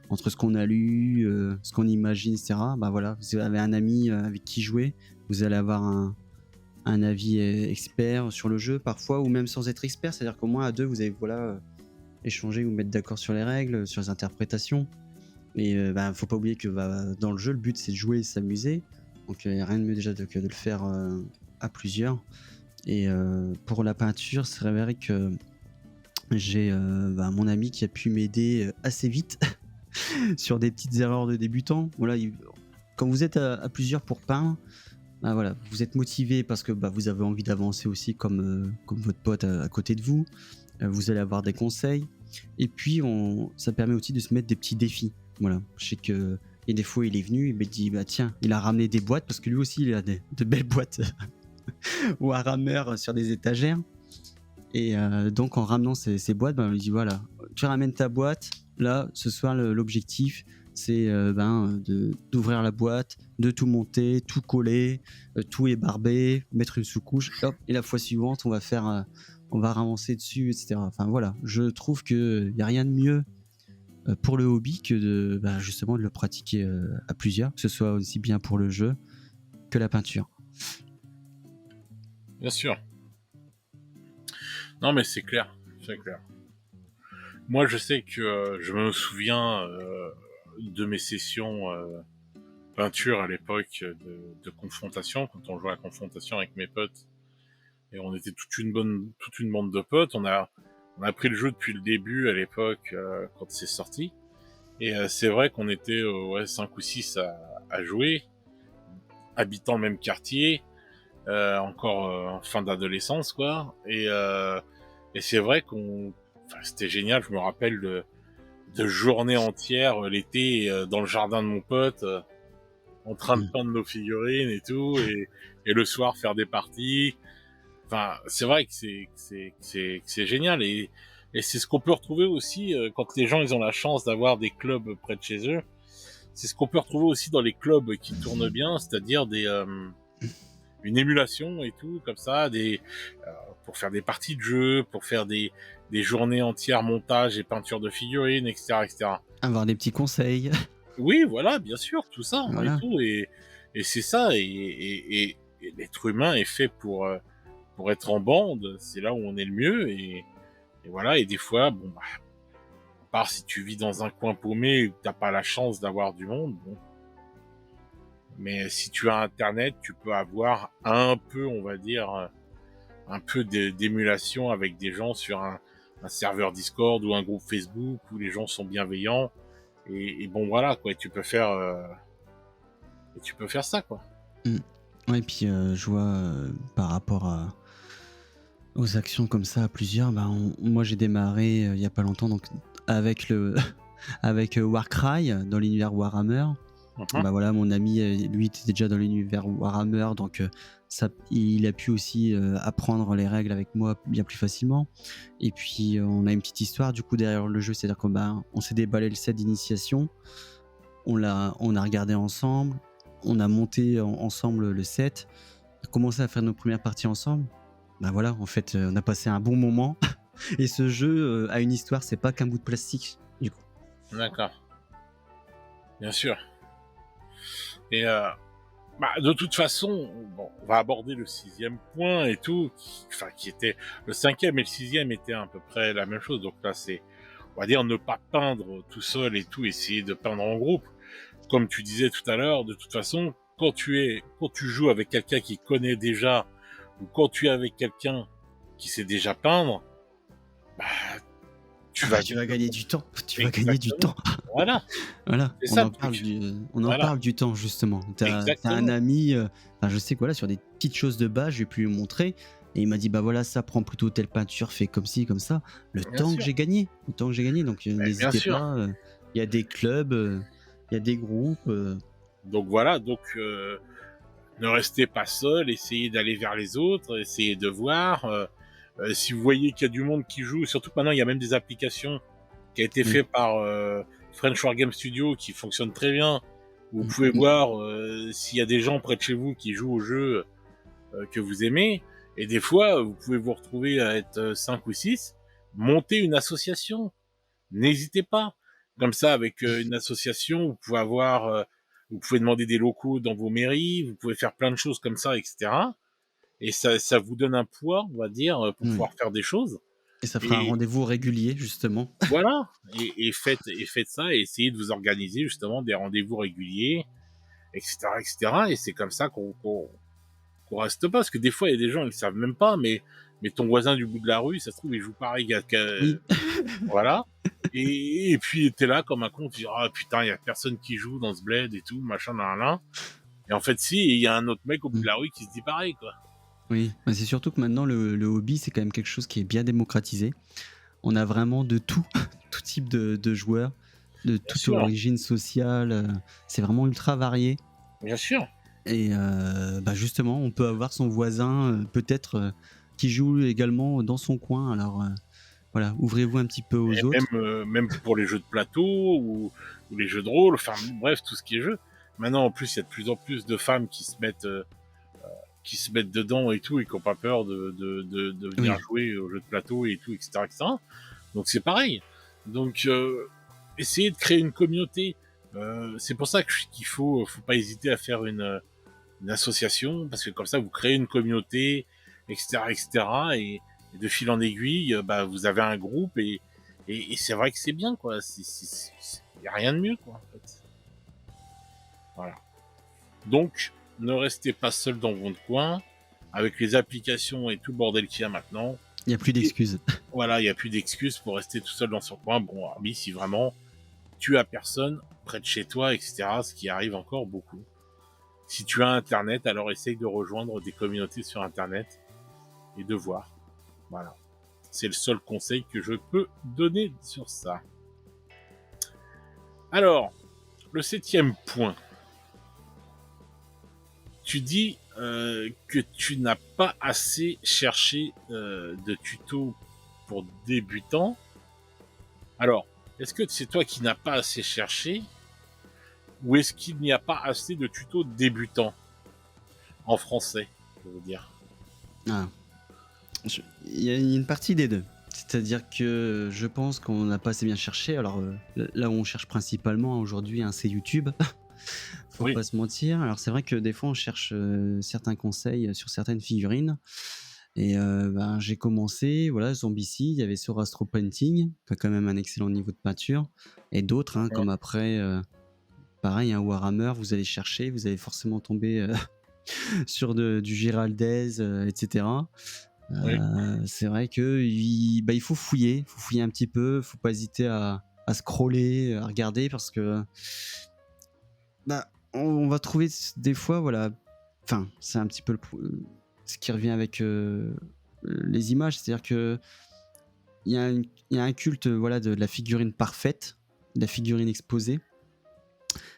entre ce qu'on a lu, ce qu'on imagine, etc. Bah voilà, vous avez un ami avec qui jouer, vous allez avoir un avis expert sur le jeu parfois, ou même sans être expert. C'est-à-dire qu'au moins à deux, vous allez échanger, vous mettre d'accord sur les règles, sur les interprétations. Et faut pas oublier que dans le jeu, le but c'est de jouer et s'amuser. Donc il n'y a rien de mieux déjà que de le faire à plusieurs. Et pour la peinture, c'est vrai que j'ai mon ami qui a pu m'aider assez vite sur des petites erreurs de débutant. Voilà, quand vous êtes à plusieurs pour peindre, voilà, vous êtes motivé parce que vous avez envie d'avancer aussi comme votre pote à côté de vous. Vous allez avoir des conseils. Et puis ça permet aussi de se mettre des petits défis. Voilà, je sais que et des fois il est venu, il m'a dit tiens, il a ramené des boîtes parce que lui aussi il a de belles boîtes Warhammer sur des étagères. Et donc en ramenant ces boîtes, on lui dit voilà, tu ramènes ta boîte. Là, ce soir l'objectif c'est d'ouvrir la boîte, de tout monter, tout coller, tout ébarber, mettre une sous-couche, hop, et la fois suivante, on va ramasser dessus, etc. Enfin voilà, je trouve qu'il n'y a rien de mieux pour le hobby que justement de le pratiquer à plusieurs, que ce soit aussi bien pour le jeu que la peinture. Bien sûr. Non, mais c'est clair. Moi, je sais que je me souviens de mes sessions peinture à l'époque de confrontation, quand on jouait à confrontation avec mes potes. Et on était toute une bande de potes. On a pris le jeu depuis le début à l'époque quand c'est sorti. Et c'est vrai qu'on était 5 ou 6 à jouer, habitant le même quartier, encore en fin d'adolescence, quoi. Et c'est vrai c'était génial. Je me rappelle de journées entières l'été dans le jardin de mon pote, en train de peindre nos figurines et tout, et le soir faire des parties. Enfin, c'est vrai que c'est génial, et c'est ce qu'on peut retrouver aussi quand les gens ils ont la chance d'avoir des clubs près de chez eux. C'est ce qu'on peut retrouver aussi dans les clubs qui tournent bien, c'est-à-dire une émulation et tout comme ça, pour faire des parties de jeu, pour faire des journées entières montage et peinture de figurines, etc., etc. Avoir des petits conseils. Oui, voilà, bien sûr, tout ça Voilà. et tout, et c'est ça, et l'être humain est fait pour être en bande. C'est là où on est le mieux, et voilà. Et des fois, bon, bah, à part si tu vis dans un coin paumé où t'as pas la chance d'avoir du monde, bon. Mais si tu as Internet, tu peux avoir un peu, on va dire, un peu d'émulation avec des gens sur un serveur Discord ou un groupe Facebook où les gens sont bienveillants. Et bon, voilà, quoi. Tu peux faire ça, quoi. Ouais, et puis je vois par rapport aux actions comme ça à plusieurs, moi j'ai démarré il y a pas longtemps donc avec avec Warcry dans l'univers Warhammer. Voilà, mon ami lui était déjà dans l'univers Warhammer, donc il a pu aussi apprendre les règles avec moi bien plus facilement. Et puis on a une petite histoire du coup derrière le jeu, c'est-à-dire qu'on s'est déballé le set d'initiation, on a regardé ensemble, on a monté ensemble le set, on a commencé à faire nos premières parties ensemble. Voilà, en fait, on a passé un bon moment. Et ce jeu a une histoire, c'est pas qu'un bout de plastique, du coup. D'accord. Bien sûr. Et de toute façon, bon, on va aborder le 6e point et tout, qui était le 5e, et le 6e étaient à peu près la même chose. Donc là, c'est, on va dire, ne pas peindre tout seul et tout, essayer de peindre en groupe. Comme tu disais tout à l'heure, de toute façon, quand tu joues avec quelqu'un qui connaît déjà, ou quand tu es avec quelqu'un qui sait déjà peindre, bah, tu vas gagner du temps. Tu vas gagner du temps. Voilà. Voilà. C'est On ça, en parle du temps, justement. T'as un ami, je sais que voilà, sur des petites choses de base, j'ai pu lui montrer. Et il m'a dit, voilà, ça prend plutôt telle peinture, fait comme ci, comme ça. Le temps que j'ai gagné. Donc n'hésitez pas. Il y a des clubs, il y a des groupes. Donc voilà, ne restez pas seul, essayez d'aller vers les autres, essayez de voir. Si vous voyez qu'il y a du monde qui joue, surtout que maintenant il y a même des applications qui a été fait par French War Game Studio qui fonctionnent très bien. Vous pouvez voir s'il y a des gens près de chez vous qui jouent au jeu que vous aimez. Et des fois, vous pouvez vous retrouver à être 5 ou 6, monter une association. N'hésitez pas. Comme ça, avec une association, vous pouvez demander des locaux dans vos mairies, vous pouvez faire plein de choses comme ça, etc. Et ça vous donne un poids, on va dire, pour pouvoir faire des choses. Et ça fera un rendez-vous régulier, justement. Voilà. Et faites ça, et essayez de vous organiser, justement, des rendez-vous réguliers, etc., etc. Et c'est comme ça qu'on reste pas. Parce que des fois, il y a des gens, ils savent même pas, mais ton voisin du bout de la rue, ça se trouve, il joue pareil. Oui. Voilà. Et puis, t'es là comme un con, tu dis, ah putain, il y a personne qui joue dans ce bled et tout, machin, nan. Et en fait, si, il y a un autre mec au bout de la rue qui se dit pareil, quoi. Oui, c'est surtout que maintenant, le hobby, c'est quand même quelque chose qui est bien démocratisé. On a vraiment de tout, tout type de joueurs, de toute origine sociale. C'est vraiment ultra varié. Bien sûr. Et justement, on peut avoir son voisin, peut-être, qui joue également dans son coin. Alors, voilà, ouvrez-vous un petit peu aux Et autres. même pour les jeux de plateau ou les jeux de rôle, enfin bref, tout ce qui est jeu. Maintenant, en plus, il y a de plus en plus de femmes qui se mettent dedans et tout, et qui n'ont pas peur de venir Oui, jouer aux jeux de plateau et tout, etc., etc. Donc c'est pareil. Donc essayer de créer une communauté. C'est pour ça qu'il faut pas hésiter à faire une association, parce que comme ça vous créez une communauté, etc., etc. Et de fil en aiguille, bah vous avez un groupe et c'est vrai que c'est bien quoi. Y a rien de mieux quoi en fait. Voilà. Donc ne restez pas seul dans votre coin avec les applications et tout le bordel qu'il y a maintenant. il n'y a plus Et d'excuses. voilà, il y a plus d'excuses pour rester tout seul dans son coin. Bon, hormis si vraiment tu as personne près de chez toi, etc. Ce qui arrive encore beaucoup. Si tu as Internet, alors essaye de rejoindre des communautés sur Internet et de voir. Voilà. C'est le seul conseil que je peux donner sur ça. Alors, le 7e point. Tu dis que tu n'as pas assez cherché de tutos pour débutants. Alors, est-ce que c'est toi qui n'as pas assez cherché ou est-ce qu'il n'y a pas assez de tutos débutants en français, je veux dire? Ah. Il y a une partie des deux. C'est-à-dire que je pense qu'on n'a pas assez bien cherché. Alors là où on cherche principalement aujourd'hui, hein, c'est YouTube. Faut Oui. pas se mentir. Alors c'est vrai que des fois on cherche certains conseils sur certaines figurines. Et ben, j'ai commencé, voilà, Zombicide, il y avait sur Astro Painting, qui a quand même un excellent niveau de peinture. Et d'autres, hein, comme après, pareil, un Warhammer, vous allez chercher, vous allez forcément tomber sur du Giraldez, etc. Oui. C'est vrai que il faut fouiller un petit peu, faut pas hésiter à scroller, à regarder parce que bah, on va trouver des fois, voilà, enfin, c'est un petit peu ce qui revient avec les images, c'est-à-dire que il y a un culte, voilà, de la figurine parfaite, de la figurine exposée,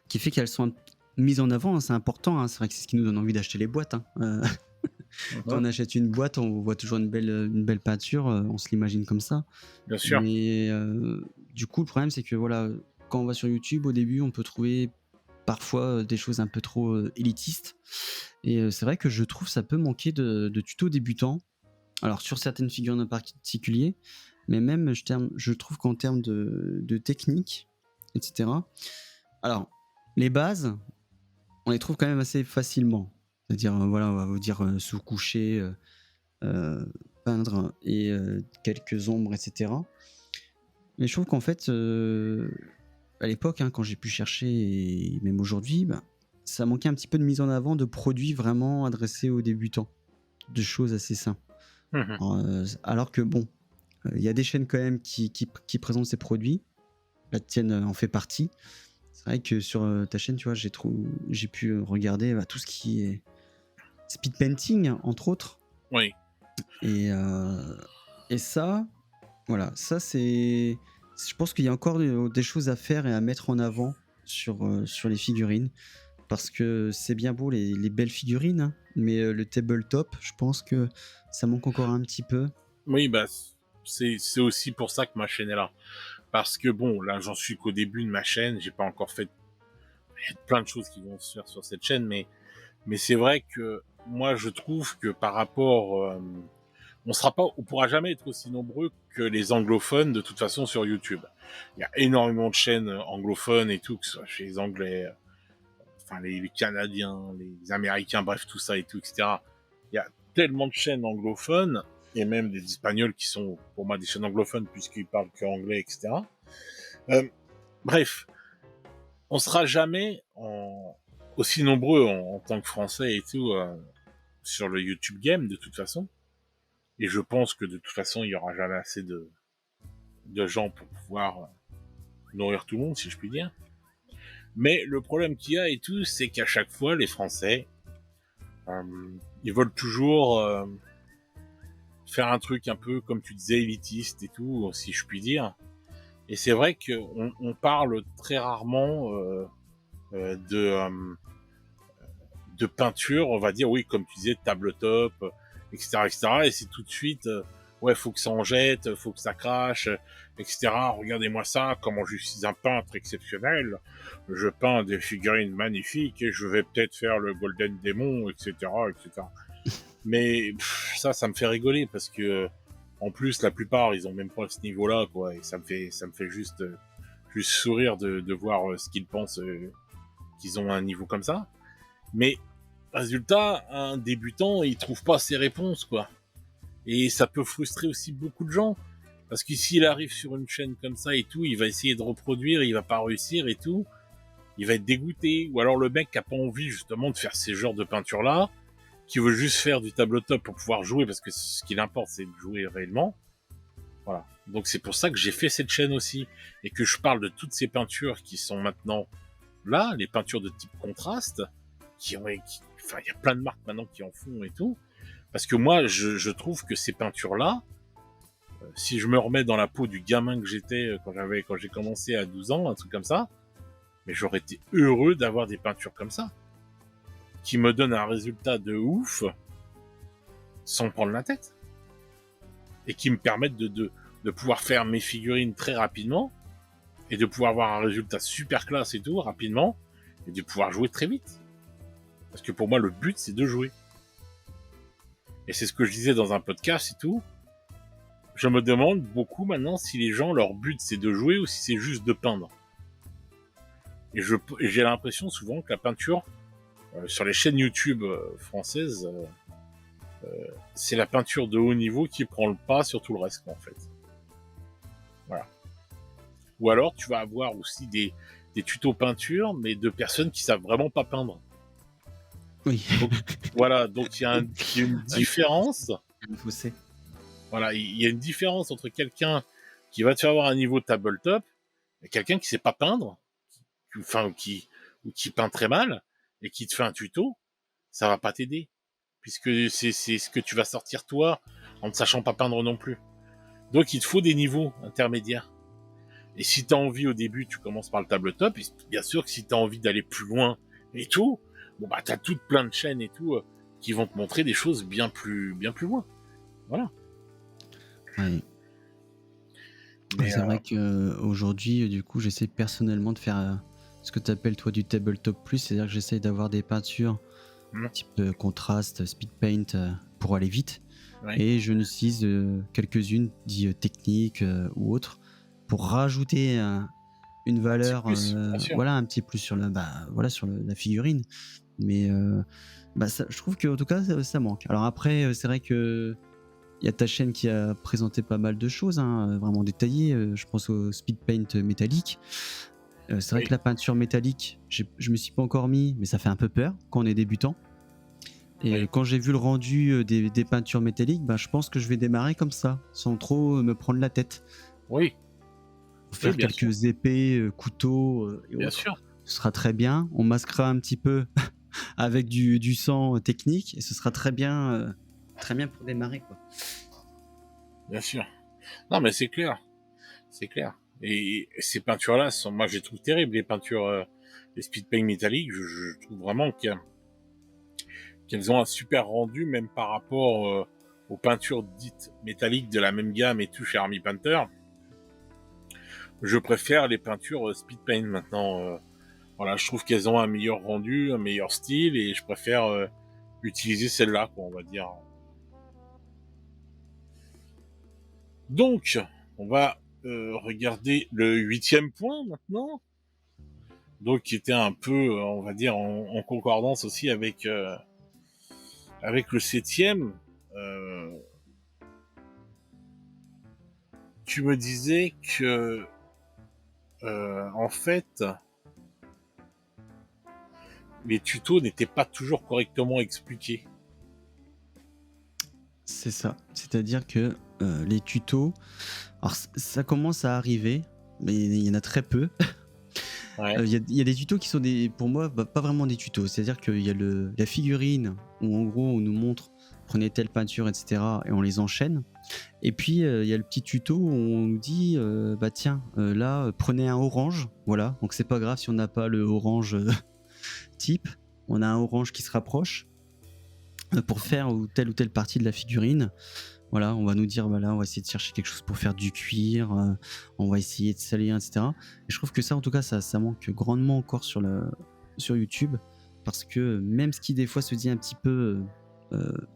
qui fait qu'elles sont mises en avant, hein, c'est important, hein, c'est vrai que c'est ce qui nous donne envie d'acheter les boîtes, hein. Quand on Mhm. achète une boîte, on voit toujours une belle peinture, on se l'imagine comme ça. Bien sûr. Mais du coup, le problème, c'est que voilà, quand on va sur YouTube, au début, on peut trouver parfois des choses un peu trop élitistes. Et c'est vrai que je trouve ça peut manquer de tutos débutants. Alors, sur certaines figures en particulier, mais même, je trouve qu'en termes de technique, etc. Alors, les bases, on les trouve quand même assez facilement. C'est-à-dire, voilà, on va vous dire sous-coucher, euh, peindre et quelques ombres, etc. Mais je trouve qu'en fait, à l'époque, hein, quand j'ai pu chercher, et même aujourd'hui, bah, ça manquait un petit peu de mise en avant de produits vraiment adressés aux débutants, de choses assez simples. Mhm. Alors que bon, il y a des chaînes quand même qui présentent ces produits. La tienne en fait partie. C'est vrai que sur ta chaîne, tu vois, j'ai pu regarder bah, tout ce qui est speed painting, entre autres. Oui. Et, et ça, voilà, ça c'est. Je pense qu'il y a encore des choses à faire et à mettre en avant sur les figurines. Parce que c'est bien beau les belles figurines, hein, mais le tabletop, je pense que ça manque encore un petit peu. Oui, bah c'est aussi pour ça que ma chaîne est là. Parce que bon, là j'en suis qu'au début de ma chaîne, j'ai pas encore fait plein de choses qui vont se faire sur cette chaîne, mais c'est vrai que moi je trouve que par rapport on pourra jamais être aussi nombreux que les anglophones de toute façon sur YouTube. Il y a énormément de chaînes anglophones et tout, que ce soit chez les Anglais, enfin les Canadiens, les Américains, bref tout ça et tout, etc. Il y a tellement de chaînes anglophones et même des Espagnols qui sont pour moi des chaînes anglophones puisqu'ils parlent que anglais, etc. Euh, bref, on sera jamais aussi nombreux en tant que Français et tout sur le YouTube Game de toute façon. Et je pense que de toute façon, il y aura jamais assez de gens pour pouvoir nourrir tout le monde, si je puis dire. Mais le problème qu'il y a et tout, c'est qu'à chaque fois, les Français, euh, ils veulent toujours faire un truc un peu, comme tu disais, élitiste et tout, si je puis dire. Et c'est vrai qu'on parle très rarement euh, de, euh, de peinture, on va dire, oui, comme tu disais, tabletop, etc., etc. Et c'est tout de suite, ouais, faut que ça en jette, faut que ça crache, etc. Regardez-moi ça, comment je suis un peintre exceptionnel. Je peins des figurines magnifiques et je vais peut-être faire le Golden Demon, etc., etc. Mais ça me fait rigoler parce que en plus la plupart ils ont même pas ce niveau-là, quoi. Et ça me fait juste sourire de voir ce qu'ils pensent qu'ils ont un niveau comme ça. Mais résultat, un débutant il trouve pas ses réponses, quoi. Et ça peut frustrer aussi beaucoup de gens. Parce que s'il arrive sur une chaîne comme ça et tout, il va essayer de reproduire, il va pas réussir et tout. Il va être dégoûté. Ou alors le mec qui a pas envie justement de faire ces genres de peintures-là, qui veut juste faire du tabletop pour pouvoir jouer, parce que ce qui l'importe c'est de jouer réellement. Voilà. Donc c'est pour ça que j'ai fait cette chaîne aussi. Et que je parle de toutes ces peintures qui sont maintenant là, les peintures de type contraste, enfin il y a plein de marques maintenant qui en font et tout. Parce que moi, je trouve que ces peintures-là, si je me remets dans la peau du gamin que j'étais quand j'ai commencé à 12 ans, un truc comme ça, mais j'aurais été heureux d'avoir des peintures comme ça, qui me donnent un résultat de ouf, sans prendre la tête, et qui me permettent de pouvoir faire mes figurines très rapidement, et de pouvoir avoir un résultat super classe et tout, rapidement, et de pouvoir jouer très vite. Parce que pour moi, le but, c'est de jouer. Et c'est ce que je disais dans un podcast et tout. Je me demande beaucoup maintenant si les gens, leur but c'est de jouer ou si c'est juste de peindre. Et j'ai l'impression souvent que la peinture, sur les chaînes YouTube françaises, c'est la peinture de haut niveau qui prend le pas sur tout le reste, en fait. Voilà. Ou alors tu vas avoir aussi des tutos peinture, mais de personnes qui savent vraiment pas peindre. Oui. Donc, voilà, donc il y a une différence. Voilà, il y a une différence entre quelqu'un qui va te faire avoir un niveau tabletop et quelqu'un qui sait pas peindre, ou qui peint très mal et qui te fait un tuto, ça va pas t'aider, puisque c'est ce que tu vas sortir toi en ne sachant pas peindre non plus. Donc il te faut des niveaux intermédiaires. Et si t'as envie au début, tu commences par le tabletop, et bien sûr que si t'as envie d'aller plus loin et tout, bon bah t'as toutes plein de chaînes et tout qui vont te montrer des choses bien plus loin. Voilà. Ouais. Mais c'est vrai qu'aujourd'hui, du coup, j'essaie personnellement de faire ce que tu appelles toi du tabletop plus, c'est-à-dire que j'essaie d'avoir des peintures type contraste, speed paint pour aller vite. Ouais. Et je utilise quelques-unes dites techniques ou autres pour rajouter une valeur, voilà, un petit plus sur la figurine. Mais ça, je trouve qu'en tout cas ça manque. Alors après, c'est vrai que il y a ta chaîne qui a présenté pas mal de choses, vraiment détaillées. Je pense au speed paint métallique. C'est vrai que la peinture métallique, je me suis pas encore mis, mais ça fait un peu peur quand on est débutant. Et quand j'ai vu le rendu des peintures métalliques, je pense que je vais démarrer comme ça, sans trop me prendre la tête. Oui. Pour faire quelques épées, couteaux et bien autres. Sûr. Ce sera très bien. On masquera un petit peu avec du sang technique et ce sera très bien pour démarrer, quoi. Bien sûr. Non, mais c'est clair. C'est clair. Et ces peintures-là moi, je les trouve terribles, les peintures, les speed paint métalliques. Je trouve vraiment qu'elles ont un super rendu, même par rapport aux peintures dites métalliques de la même gamme et tout chez Army Painter. Je préfère les peintures speed paint maintenant. Voilà, je trouve qu'elles ont un meilleur rendu, un meilleur style, et je préfère utiliser celle-là, quoi, on va dire. Donc, on va regarder le 8e point maintenant. Donc, qui était un peu, on va dire, en concordance aussi avec le 7e. Tu me disais que, en fait, les tutos n'étaient pas toujours correctement expliqués. C'est ça. C'est-à-dire que les tutos, alors ça commence à arriver, mais il y en a très peu. Il y a des tutos qui sont pour moi pas vraiment des tutos. C'est-à-dire qu'il y a la figurine où en gros on nous montre prenez telle peinture, etc. et on les enchaîne. Et puis il y a le petit tuto où on nous dit tiens là prenez un orange, voilà. Donc c'est pas grave si on n'a pas le orange type, on a un orange qui se rapproche. pour faire ou telle partie de la figurine. Voilà, on va nous dire, voilà, on va essayer de chercher quelque chose pour faire du cuir, on va essayer de salir, et cetera. Et je trouve que ça, en tout cas, ça manque grandement encore sur YouTube, parce que même ce qui des fois se dit un petit peu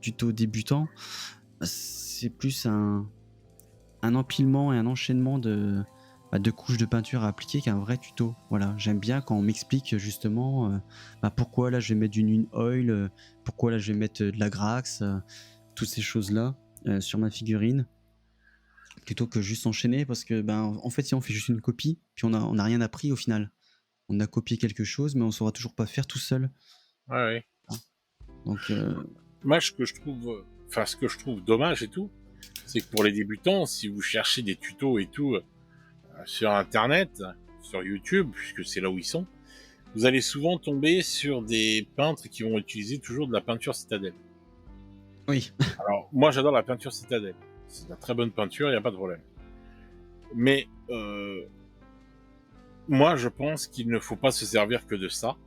tuto débutant, c'est plus un empilement et un enchaînement de couches de peinture à appliquer qu'un vrai tuto. Voilà, j'aime bien quand on m'explique justement pourquoi là je vais mettre du Nune Oil, pourquoi là je vais mettre de la Grax, toutes ces choses-là sur ma figurine, plutôt que juste enchaîner, parce que en fait si on fait juste une copie, puis on a rien appris au final. On a copié quelque chose, mais on saura toujours pas faire tout seul. Ouais, ouais. Donc Moi, ce que je trouve dommage et tout, c'est que pour les débutants, si vous cherchez des tutos et tout sur Internet, sur YouTube, puisque c'est là où ils sont, vous allez souvent tomber sur des peintres qui vont utiliser toujours de la peinture citadelle. oui. Alors, moi, j'adore la peinture citadelle. C'est de la très bonne peinture, il n'y a pas de problème. Mais moi, je pense qu'il ne faut pas se servir que de ça.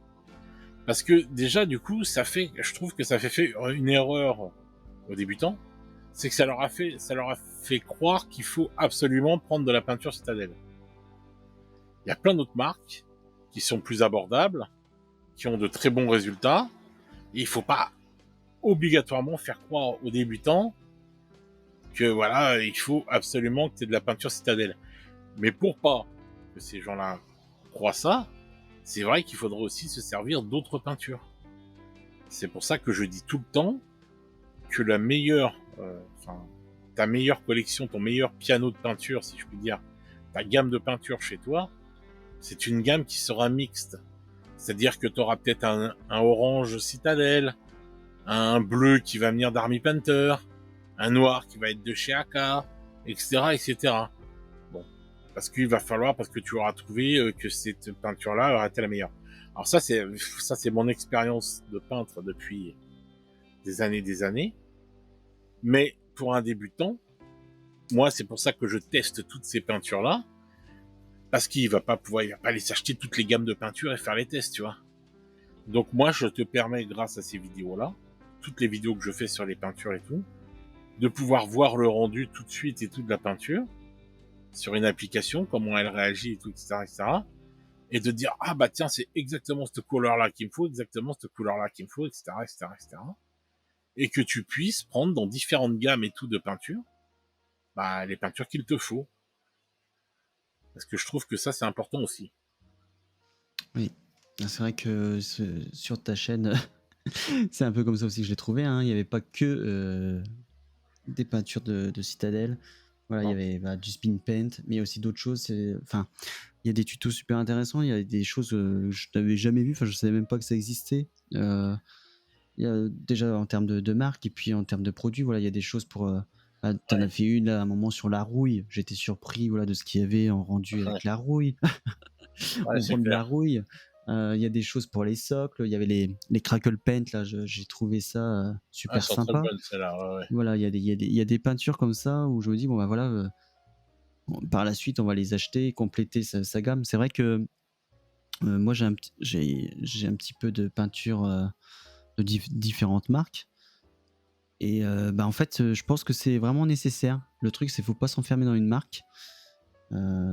Parce que déjà, du coup, je trouve que ça fait une erreur aux débutants. C'est que ça leur a fait croire qu'il faut absolument prendre de la peinture citadelle. Il y a plein d'autres marques qui sont plus abordables, qui ont de très bons résultats. Et il faut pas obligatoirement faire croire aux débutants que voilà, il faut absolument que tu aies de la peinture citadelle. Mais pour pas que ces gens-là croient ça, c'est vrai qu'il faudrait aussi se servir d'autres peintures. C'est pour ça que je dis tout le temps que ta meilleure collection, ton meilleur piano de peinture, si je puis dire, ta gamme de peinture chez toi, c'est une gamme qui sera mixte. C'est-à-dire que tu auras peut-être un orange citadelle, un bleu qui va venir d'Army Painter, un noir qui va être de chez AK, etc., etc. Bon, parce que tu auras trouvé que cette peinture-là aurait été la meilleure. Alors ça, c'est mon expérience de peintre depuis des années. Mais pour un débutant, moi, c'est pour ça que je teste toutes ces peintures-là, parce qu'il va pas aller s'acheter toutes les gammes de peinture et faire les tests, tu vois. Donc moi, je te permets, grâce à ces vidéos-là, toutes les vidéos que je fais sur les peintures et tout, de pouvoir voir le rendu tout de suite et tout de la peinture, sur une application, comment elle réagit et tout, etc., etc., et de dire, ah bah tiens, c'est exactement cette couleur-là qu'il me faut, exactement cette couleur-là qu'il me faut, etc., etc., etc., et que tu puisses prendre dans différentes gammes et tout de peinture, les peintures qu'il te faut. Parce que je trouve que ça, c'est important aussi. Oui, c'est vrai que sur ta chaîne, c'est un peu comme ça aussi que je l'ai trouvé, hein. Il n'y avait pas que des peintures de citadelle. Voilà, il y Non. avait du spin paint, mais il y a aussi d'autres choses. Enfin, il y a des tutos super intéressants. Il y a des choses que je n'avais jamais vues. Enfin, je savais même pas que ça existait. Il y a déjà en termes de marque et puis en termes de produits, voilà, il y a des choses pour. T'en as Ouais. fait une là, à un moment sur la rouille. J'étais surpris, voilà, de ce qu'il y avait en rendu avec la rouille. Ouais, On c'est vend de la clair. rouille. Il y a des choses pour les socles. Il y avait les crackle paint là. J'ai trouvé ça Ah, elles super sont très sympa. bonnes, celles-là. Ouais, ouais. Voilà, il y a des peintures comme ça où je me dis bon bah voilà. Par la suite, on va les acheter, compléter sa gamme. C'est vrai que moi j'ai un petit peu de peinture de différentes marques. Et en fait, je pense que c'est vraiment nécessaire. Le truc, c'est faut pas s'enfermer dans une marque.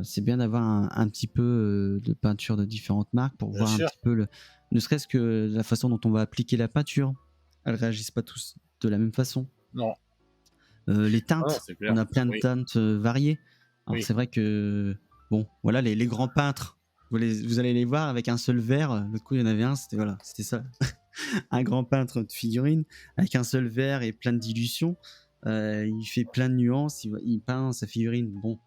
C'est bien d'avoir un petit peu de peinture de différentes marques pour Bien voir un sûr. petit peu ne serait-ce que la façon dont on va appliquer la peinture. Elles réagissent pas tous de la même façon. Non. Les Ah non, teintes, c'est on clair. a plein de Oui. teintes variées. Alors Oui. c'est vrai que bon, voilà les grands peintres. Vous allez les voir avec un seul verre. L'autre coup, il y en avait un, c'était ça. Un grand peintre de figurines avec un seul verre et plein de dilutions. Il fait plein de nuances, il peint sa figurine. Bon,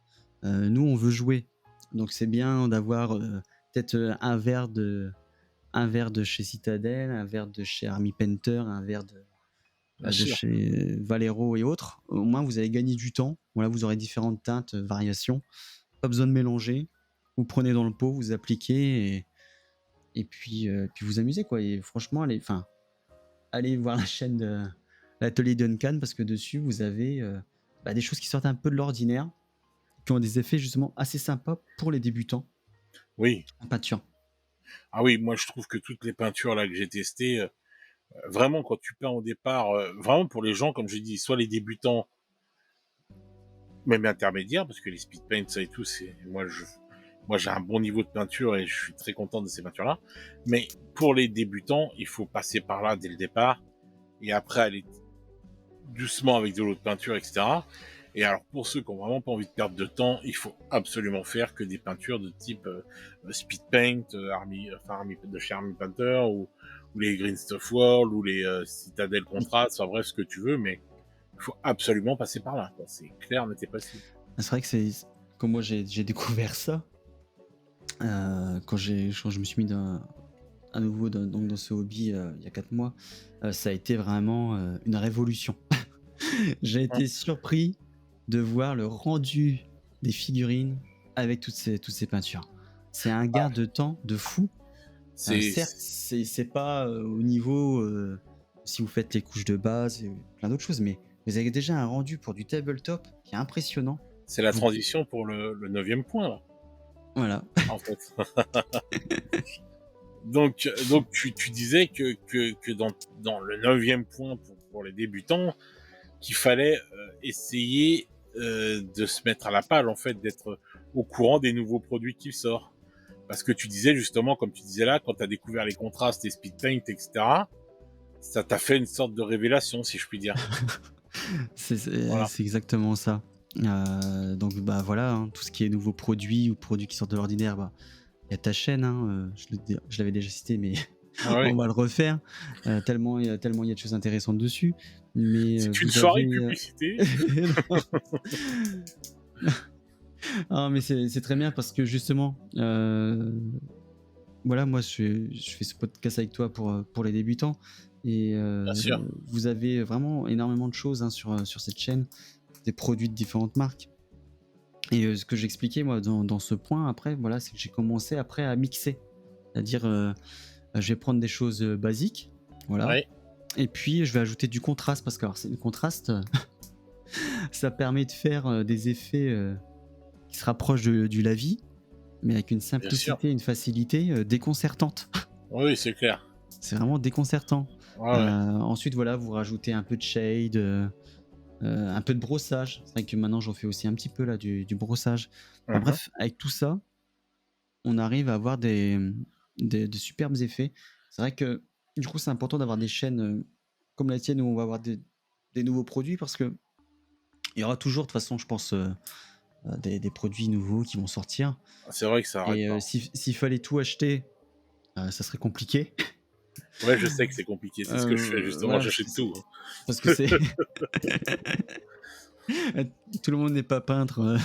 nous on veut jouer, donc c'est bien d'avoir peut-être un verre de chez Citadel, un verre de chez Army Painter, un verre Bien de sûr. chez Valero et autres. Au moins vous allez gagner du temps. Voilà, vous aurez différentes teintes, variations. Pas besoin de mélanger. Vous prenez dans le pot, vous appliquez puis vous amusez quoi. Et franchement, allez voir la chaîne de l'atelier Duncan parce que dessus vous avez des choses qui sortent un peu de l'ordinaire, qui ont des effets justement assez sympas pour les débutants Oui. en peinture. Ah oui, moi je trouve que toutes les peintures là que j'ai testées, Vraiment, quand tu peins au départ, vraiment pour les gens, comme je dis, soit les débutants, même intermédiaires, parce que les speed paint, ça et tout, moi, j'ai un bon niveau de peinture et je suis très content de ces peintures-là. Mais pour les débutants, il faut passer par là dès le départ et après aller doucement avec de l'eau de peinture, etc. Et alors, pour ceux qui ont vraiment pas envie de perdre de temps, il faut absolument faire que des peintures de type speed paint, de chez Army Painter, ou les Green Stuff World, ou les Citadel Contrast, enfin bref, ce que tu veux, mais il faut absolument passer par là, quoi. C'est clair, mais c'est possible. C'est vrai que c'est comme moi j'ai découvert ça quand je me suis mis à nouveau donc dans ce hobby il y a 4 mois. Ça a été vraiment une révolution. J'ai été surpris de voir le rendu des figurines avec toutes ces peintures. C'est un gain de temps de fou. Certes, c'est pas au niveau si vous faites les couches de base et plein d'autres choses, mais vous avez déjà un rendu pour du tabletop qui est impressionnant. C'est la transition pour le 9e point, là. Voilà. En fait. donc tu disais que dans le 9e point pour les débutants, qu'il fallait essayer de se mettre à la page, en fait, d'être au courant des nouveaux produits qui sortent. Parce que tu disais justement, comme tu disais là, quand tu as découvert les contrastes, les speed paint, etc., ça t'a fait une sorte de révélation, si je puis dire. Voilà. C'est exactement ça. Donc bah voilà, hein, tout ce qui est nouveaux produits ou produits qui sortent de l'ordinaire, bah il y a ta chaîne, hein, je l'avais déjà cité, mais on va le refaire. Tellement il y a de choses intéressantes dessus. Mais c'est une soirée publicité. Ah, mais c'est très bien parce que justement, voilà, moi je fais ce podcast avec toi pour les débutants et vous avez vraiment énormément de choses, hein, sur cette chaîne, des produits de différentes marques. Et ce que j'expliquais moi dans ce point après, voilà, c'est que j'ai commencé après à mixer, c'est-à-dire je vais prendre des choses basiques, voilà, Ouais. et puis je vais ajouter du contraste parce que alors c'est le contraste, ça permet de faire des effets qui se rapprochent du lavis, mais avec une simplicité, une facilité déconcertante. Oui, c'est clair. C'est vraiment déconcertant. Ouais. Ensuite, voilà, vous rajoutez un peu de shade, un peu de brossage. C'est vrai que maintenant, j'en fais aussi un petit peu là, du brossage. Enfin, bref, avec tout ça, on arrive à avoir des superbes effets. C'est vrai que du coup, c'est important d'avoir des chaînes comme la tienne où on va avoir des nouveaux produits parce que il y aura toujours, de toute façon, je pense, des produits nouveaux qui vont sortir. C'est vrai que ça arrête pas. Et s'il fallait tout acheter, ça serait compliqué. Ouais, je sais que c'est compliqué. C'est ce que je fais, justement. Voilà, j'achète tout. Parce que c'est... Tout le monde n'est pas peintre.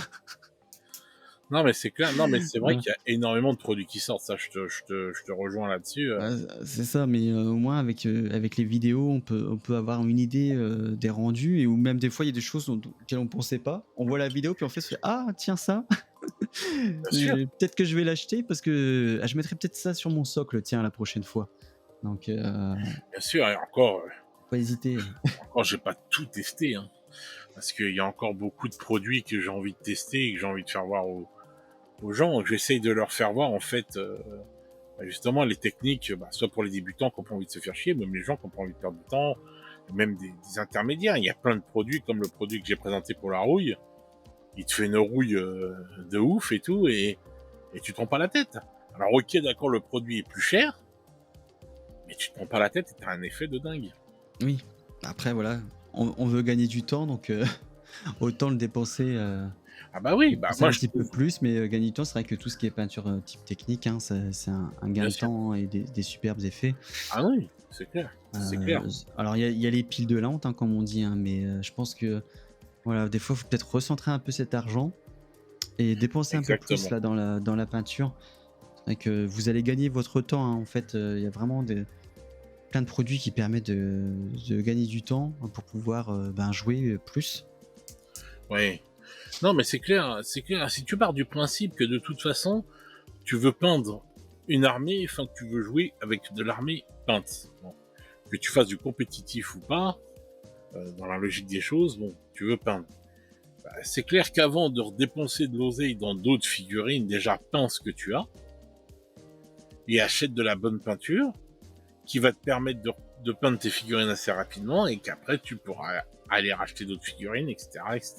Non, mais c'est clair. Non, mais c'est vrai qu'il y a énormément de produits qui sortent. Ça, je te rejoins là-dessus. C'est ça, mais au moins avec les vidéos, on peut avoir une idée des rendus, et ou même des fois, il y a des choses auxquelles on ne pensait pas. On voit la vidéo, puis en fait, on se fait « Ah, tiens ça peut-être que je vais l'acheter parce que je mettrai peut-être ça sur mon socle, tiens, la prochaine fois. » Donc, bien sûr, et encore... pas hésiter. Encore, j'ai pas tout testé, hein, parce qu'il y a encore beaucoup de produits que j'ai envie de tester et que j'ai envie de faire voir aux gens. J'essaye de leur faire voir, en fait, justement, les techniques, soit pour les débutants qui n'ont pas envie de se faire chier, même les gens qui n'ont pas envie de perdre du temps, même des intermédiaires. Il y a plein de produits, comme le produit que j'ai présenté pour la rouille. Il te fait une rouille de ouf et tout, et tu te prends pas la tête. Alors, ok, d'accord, le produit est plus cher, mais tu te prends pas la tête et t'as un effet de dingue. Oui, après, voilà, on veut gagner du temps, donc autant le dépenser... Ah bah oui, moi un petit peu plus, mais gagner du temps, c'est vrai que tout ce qui est peinture type technique, hein, c'est un gain de temps et des superbes effets. Ah oui, c'est clair, c'est clair. Alors il y a les piles de la honte, hein, comme on dit, hein, mais je pense que voilà, des fois, il faut peut-être recentrer un peu cet argent et dépenser un peu plus là, dans la peinture. C'est vrai que vous allez gagner votre temps, hein, en fait, il y a vraiment plein de produits qui permettent de gagner du temps pour pouvoir jouer plus. Oui. Non, mais c'est clair, c'est clair. Si tu pars du principe que de toute façon, tu veux peindre une armée, enfin que tu veux jouer avec de l'armée peinte, bon, que tu fasses du compétitif ou pas, dans la logique des choses, bon, tu veux peindre. C'est clair qu'avant de redépenser de l'oseille dans d'autres figurines, déjà peins ce que tu as, et achète de la bonne peinture, qui va te permettre de peindre tes figurines assez rapidement et qu'après tu pourras aller racheter d'autres figurines, etc., etc.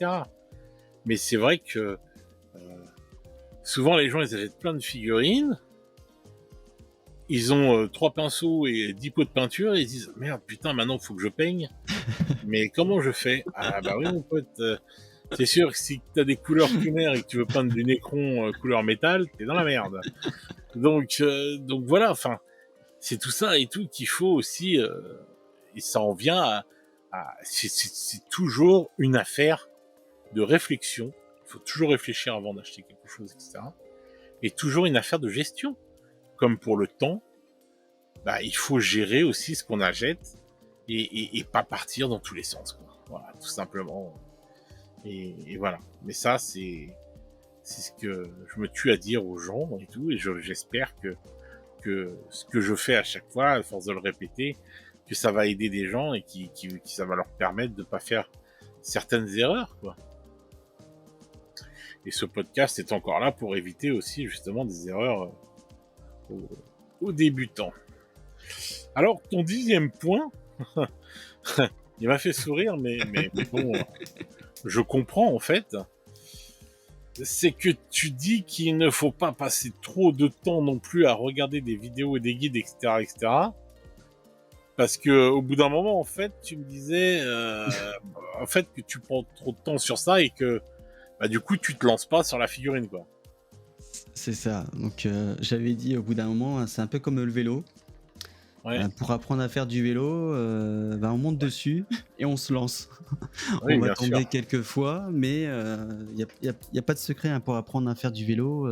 Mais c'est vrai que souvent les gens ils achètent plein de figurines, ils ont 3 pinceaux et 10 pots de peinture et ils disent merde putain maintenant il faut que je peigne. Mais comment je fais? Ah bah oui mon pote, c'est sûr que si t'as des couleurs primaires et que tu veux peindre du Necron couleur métal, t'es dans la merde. Donc voilà, enfin c'est tout ça et tout qu'il faut aussi, et ça en vient c'est toujours une affaire de réflexion. Il faut toujours réfléchir avant d'acheter quelque chose, etc. Et toujours une affaire de gestion. Comme pour le temps, bah, il faut gérer aussi ce qu'on achète et pas partir dans tous les sens, quoi. Voilà, tout simplement. Et voilà. Mais ça, c'est ce que je me tue à dire aux gens et tout, et j'espère que ce que je fais à chaque fois, à force de le répéter, que ça va aider des gens et qui ça va leur permettre de pas faire certaines erreurs, quoi. Et ce podcast est encore là pour éviter aussi justement des erreurs aux, aux débutants. Alors, ton 10e point, il m'a fait sourire, mais bon, je comprends en fait. C'est que tu dis qu'il ne faut pas passer trop de temps non plus à regarder des vidéos et des guides, etc., etc. Parce que au bout d'un moment, en fait, tu me disais, en fait, que tu prends trop de temps sur ça et que, bah, du coup, tu te lances pas sur la figurine, quoi. C'est ça. Donc j'avais dit au bout d'un moment, c'est un peu comme le vélo. Ouais. Pour apprendre à faire du vélo, on monte dessus et on se lance. Oui, On va bien sûr. tomber quelques fois, mais y a pas de secret hein, pour apprendre à faire du vélo.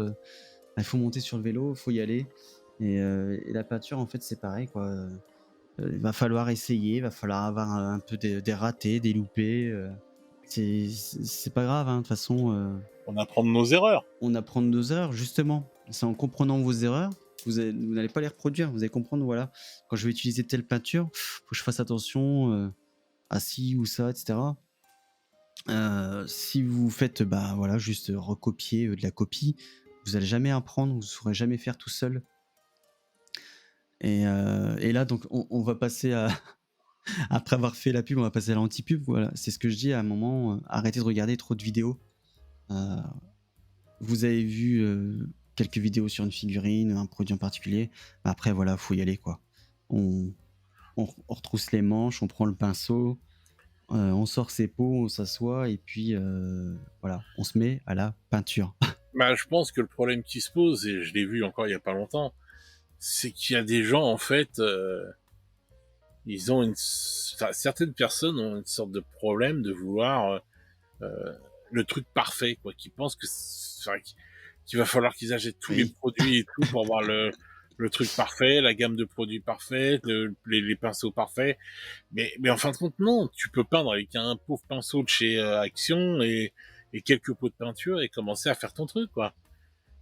Il faut monter sur le vélo, il faut y aller. Et la peinture, en fait, c'est pareil, quoi. Il va falloir essayer, il va falloir avoir un peu des ratés, des loupés. C'est pas grave, hein, de toute façon. On apprend de nos erreurs. On apprend de nos erreurs, justement. C'est en comprenant vos erreurs, vous n'allez pas les reproduire. Vous allez comprendre, voilà, quand je vais utiliser telle peinture, faut que je fasse attention à ci ou ça, etc. Si vous faites, bah voilà, juste recopier de la copie, vous allez jamais apprendre, vous ne saurez jamais faire tout seul. Et là, donc, on va passer à, après avoir fait la pub, on va passer à l'anti-pub. Voilà, c'est ce que je dis à un moment. Arrêtez de regarder trop de vidéos. Euh, Vous avez vu quelques vidéos sur une figurine, un produit en particulier. Après, voilà, faut y aller, quoi. On, on retrousse les manches, on prend le pinceau, on sort ses pots, on s'assoit et puis voilà, on se met à la peinture. Bah, je pense que le problème qui se pose, et je l'ai vu encore il y a pas longtemps, c'est qu'il y a des gens, en fait, ils ont enfin, certaines personnes ont une sorte de problème de vouloir euh, le truc parfait, quoi, qui pensent que enfin, qu'il va falloir qu'ils achètent tous les Oui, produits et tout pour avoir le truc parfait, la gamme de produits parfaite, les pinceaux parfaits. Mais en fin de compte, non, tu peux peindre avec un pauvre pinceau de chez Action et quelques pots de peinture et commencer à faire ton truc, quoi.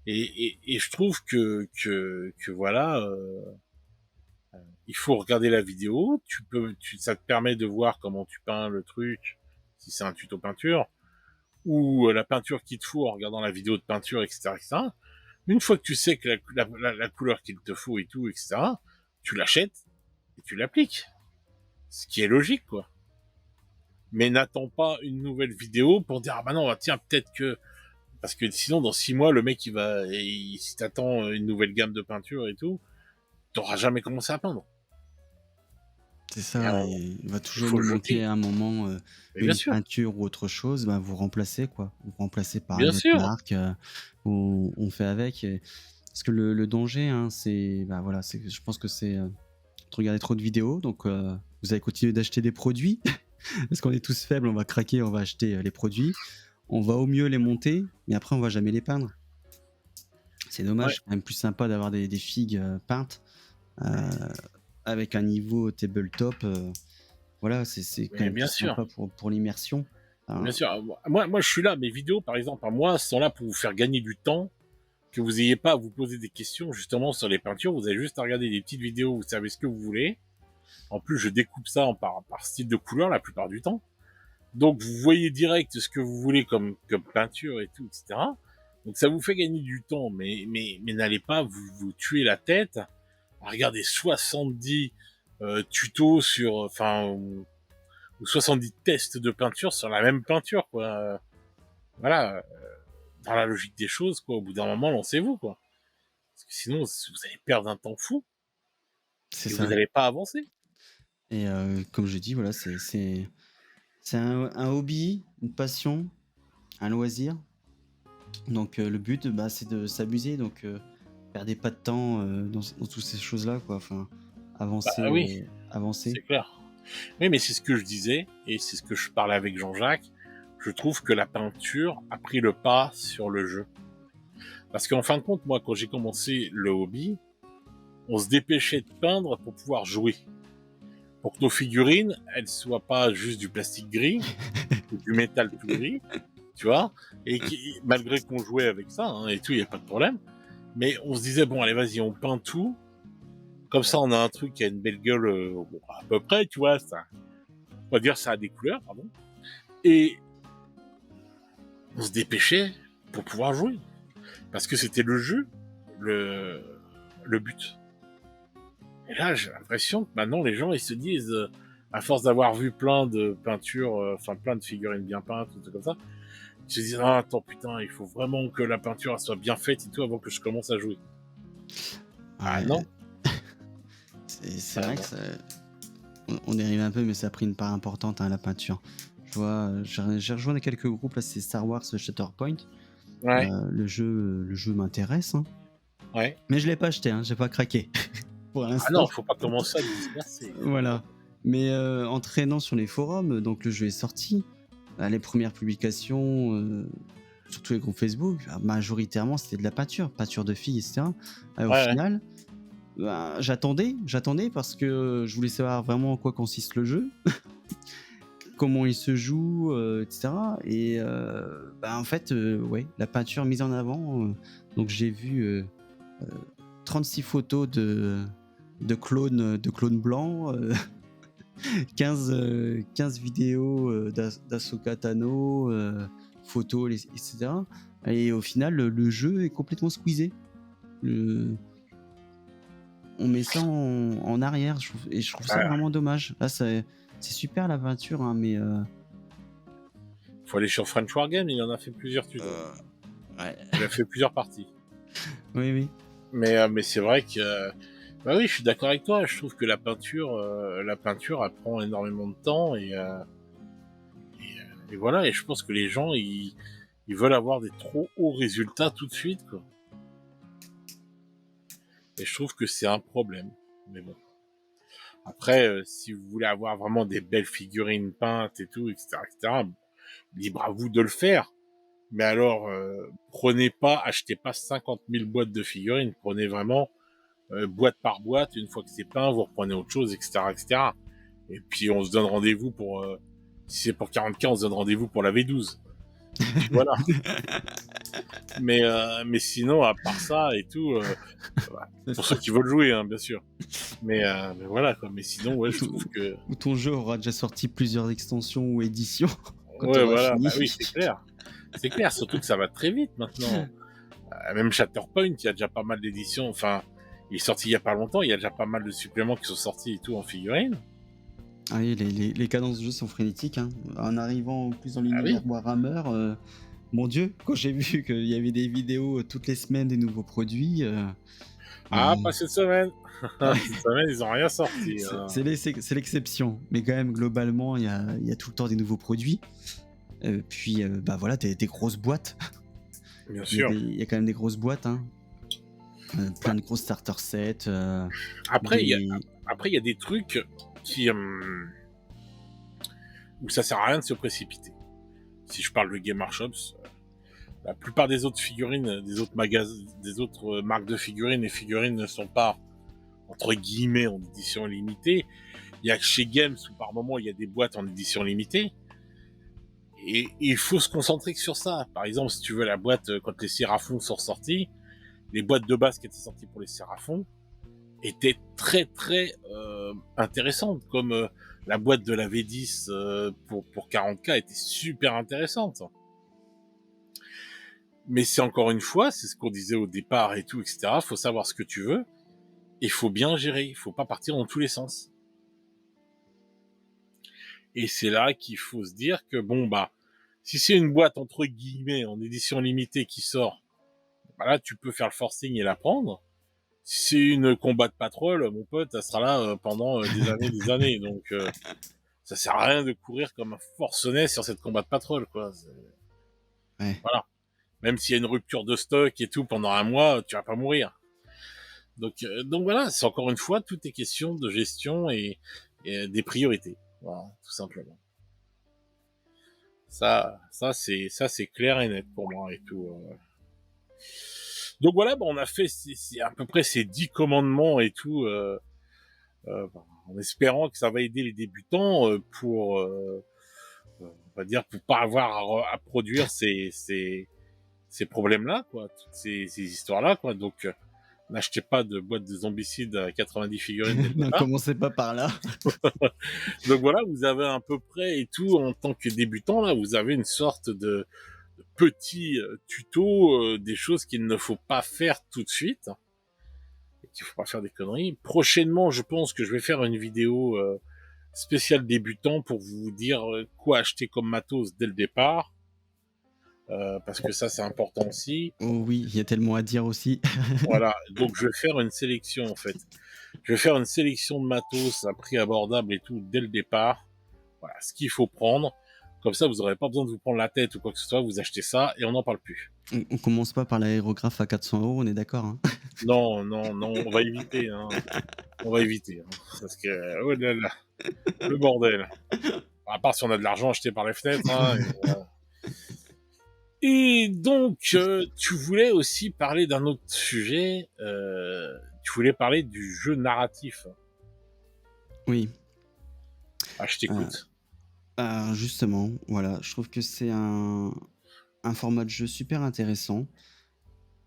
Et je trouve que voilà, il faut regarder la vidéo. Ça te permet de voir comment tu peins le truc, si c'est un tuto peinture, ou la peinture qu'il te faut en regardant la vidéo de peinture, etc., etc. Une fois que tu sais que la couleur qu'il te faut et tout, etc., tu l'achètes et tu l'appliques. Ce qui est logique, quoi. Mais n'attends pas une nouvelle vidéo pour dire, ah bah non, tiens, peut-être que, parce que sinon, dans 6 mois, le mec, si t'attends une nouvelle gamme de peinture et tout, t'auras jamais commencé à peindre. c'est Et ça. Et il va il toujours faut nous le manquer jeter. à un moment Mais bien une sûr, peinture ou autre chose. Bah, vous remplacez, quoi. Vous remplacez par bien une autre sûr. marque. On fait avec. Parce que le danger, hein, c'est, bah voilà, je pense que c'est de regarder trop de vidéos. Donc, vous allez continuer d'acheter des produits. Parce qu'on est tous faibles, on va craquer, on va acheter les produits. On va au mieux les monter, mais après, on va jamais les peindre. C'est Ouais, dommage, c'est quand même plus sympa d'avoir des figues peintes euh, avec un niveau tabletop. Voilà, c'est quand mais même plus bien sûr. sympa pour l'immersion. Bien Hein. sûr. Moi, je suis là. Mes vidéos, par exemple, à moi, sont là pour vous faire gagner du temps, que vous ayez pas à vous poser des questions, justement, sur les peintures. Vous avez juste à regarder des petites vidéos, vous savez ce que vous voulez. En plus, je découpe ça par style de couleur la plupart du temps. Donc, vous voyez direct ce que vous voulez comme peinture et tout, etc. Donc, ça vous fait gagner du temps, mais n'allez pas vous tuer la tête à regarder 70 tutos sur, enfin, ou 70 tests de peinture sur la même peinture, quoi. Voilà, dans la logique des choses, quoi. Au bout d'un moment, lancez-vous, quoi. Parce que sinon, vous allez perdre un temps fou C'est et vous ça. n'allez pas avancer. Et comme je dis, voilà, c'est un hobby, une passion, un loisir. Donc le but, bah, c'est de s'amuser. Donc perdez pas de temps dans toutes ces choses-là, quoi. Enfin, Bah avancer, oui, avancer. c'est clair. Oui, mais c'est ce que je disais, et c'est ce que je parlais avec Jean-Jacques. Je trouve que la peinture a pris le pas sur le jeu. Parce qu'en fin de compte, moi, quand j'ai commencé le hobby, on se dépêchait de peindre pour pouvoir jouer. Pour que nos figurines, elles soient pas juste du plastique gris, ou du métal tout gris, tu vois, et malgré qu'on jouait avec ça, hein, et tout, il n'y a pas de problème, mais on se disait, bon, allez, vas-y, on peint tout, comme ça, on a un truc qui a une belle gueule, bon, à peu près, tu vois, ça, on va dire, ça a des couleurs, pardon, et on se dépêchait pour pouvoir jouer, parce que c'était le jeu, le, le but. Et là, j'ai l'impression que maintenant, les gens, ils se disent, à force d'avoir vu plein de peintures, enfin, plein de figurines bien peintes, tout comme ça, ils se disent, ah, attends, putain, il faut vraiment que la peinture elle soit bien faite et tout avant que je commence à jouer. Ah Ouais, non, c'est ah vrai que non. on dérive un peu, mais ça a pris une part importante, hein, la peinture. Je vois, j'ai rejoint quelques groupes, là, c'est Star Wars Shatterpoint. Ouais, Le jeu m'intéresse, hein. ouais. Mais je l'ai pas acheté, hein, j'ai pas craqué pour Ah l'instant. non, faut pas commencer à te disperser. Voilà. Mais en traînant sur les forums, donc le jeu est sorti. Les premières publications, sur tous les groupes Facebook, majoritairement c'était de la peinture, peinture de filles, etc. Au Ouais, ouais. final, j'attendais parce que je voulais savoir vraiment en quoi consiste le jeu, comment il se joue, etc. Et en fait, ouais, la peinture mise en avant. Donc j'ai vu 36 photos de clones blancs, 15 vidéos d'Ahsoka Tano, photos, etc. Et au final, le jeu est complètement squeezé. Le- on met ça en arrière, et je trouve ça Bah, vraiment dommage. Là, c'est super la peinture, hein, mais faut aller sur French Wargame, il en a fait plusieurs tutos. ouais. Il a fait plusieurs parties. Oui, oui. Mais c'est vrai que, bah oui, je suis d'accord avec toi. Je trouve que la peinture, elle prend énormément de temps et voilà. Et je pense que les gens, ils veulent avoir des trop hauts résultats tout de suite, quoi. Et je trouve que c'est un problème. Mais bon. Après, si vous voulez avoir vraiment des belles figurines peintes et tout, etc., libre à vous de le faire. Mais alors, achetez pas 50 000 boîtes de figurines. Prenez vraiment boîte par boîte. Une fois que c'est peint, vous reprenez autre chose, etc., etc. Et puis on se donne rendez-vous pour, si c'est pour 40K, on se donne rendez-vous pour la V12. Et puis voilà. Mais sinon, à part ça et tout, voilà. C'est Pour ça. ceux qui veulent jouer, hein, bien sûr. Mais voilà, quoi. Mais sinon, ouais, Ou je trouve que, ou ton jeu aura déjà sorti plusieurs extensions ou éditions quand tu ouais, auras voilà, bah fini. oui, c'est clair. C'est clair, surtout que ça va très vite maintenant. Même Shatterpoint, il y a déjà pas mal d'éditions. Enfin, il est sorti il y a pas longtemps, il y a déjà pas mal de suppléments qui sont sortis et tout en figurines. Ah oui, les cadences de jeu sont frénétiques, hein. En arrivant plus dans Ah l'univers oui. Warhammer, mon Dieu, quand j'ai vu qu'il y avait des vidéos toutes les semaines des nouveaux produits, Ah, ben, pas cette semaine. ouais, Cette semaine, ils ont rien sorti, hein. c'est l'exception. Mais quand même, globalement, il y a tout le temps des nouveaux produits. Puis, bah voilà, des grosses boîtes. Bien sûr. Il y a quand même des grosses boîtes, hein. Bah, Plein de gros starter sets. après, Des... il y a des trucs qui, où ça sert à rien de se précipiter. Si je parle de Game Shops, la plupart des autres figurines, des autres magasins, des autres marques de figurines, les figurines ne sont pas entre guillemets en édition limitée. Il y a que chez Games où par moment il y a des boîtes en édition limitée. Et il faut se concentrer que sur ça. Par exemple, si tu veux la boîte quand les Séraphons sont sortis, les boîtes de base qui étaient sorties pour les Séraphons étaient très très intéressantes. Comme la boîte de la V10 pour 40K était super intéressante. Mais c'est encore une fois, c'est ce qu'on disait au départ et tout, etc. Faut savoir ce que tu veux. Il faut bien gérer. Il faut pas partir dans tous les sens. Et c'est là qu'il faut se dire que bon bah si c'est une boîte entre guillemets en édition limitée qui sort, bah là tu peux faire le forcing et la prendre. Si c'est une combat de patrol, mon pote, ça sera là pendant des années. Donc ça sert à rien de courir comme un forcené sur cette combat de patrol, quoi. Ouais. Voilà. Même s'il y a une rupture de stock et tout pendant un mois, tu vas pas mourir. Donc voilà, c'est encore une fois, tout est question de gestion et des priorités. Voilà, tout simplement. Ça c'est clair et net pour moi et tout. Donc voilà, on a fait c'est à peu près ces 10 commandements et tout, en espérant que ça va aider les débutants on va dire, pour pas avoir à produire ces problèmes-là, quoi, toutes ces histoires-là, quoi. Donc n'achetez pas de boîte de zombicides à 90 figurines dès le Ne départ. commencez pas par là. Donc voilà, vous avez à peu près et tout en tant que débutant là, vous avez une sorte de petit tuto des choses qu'il ne faut pas faire tout de suite et qu'il faut pas faire des conneries. Prochainement, je pense que je vais faire une vidéo spéciale débutant pour vous dire quoi acheter comme matos dès le départ parce que ça c'est important aussi. Oh oui, il y a tellement à dire aussi. Voilà, donc je vais faire une sélection en fait. Je vais faire une sélection de matos à prix abordable et tout dès le départ. Voilà, ce qu'il faut prendre. Comme ça, vous n'aurez pas besoin de vous prendre la tête ou quoi que ce soit. Vous achetez ça et on n'en parle plus. On commence pas par l'aérographe à 400 €, on est d'accord, hein. Non, non, non, on va éviter. Hein. On va éviter. Hein, parce que, oh là là, le bordel. À part si on a de l'argent acheté par les fenêtres. Hein, et donc, tu voulais aussi parler d'un autre sujet. Tu voulais parler du jeu narratif. Oui. Ah, je t'écoute. Justement, voilà, je trouve que c'est un format de jeu super intéressant,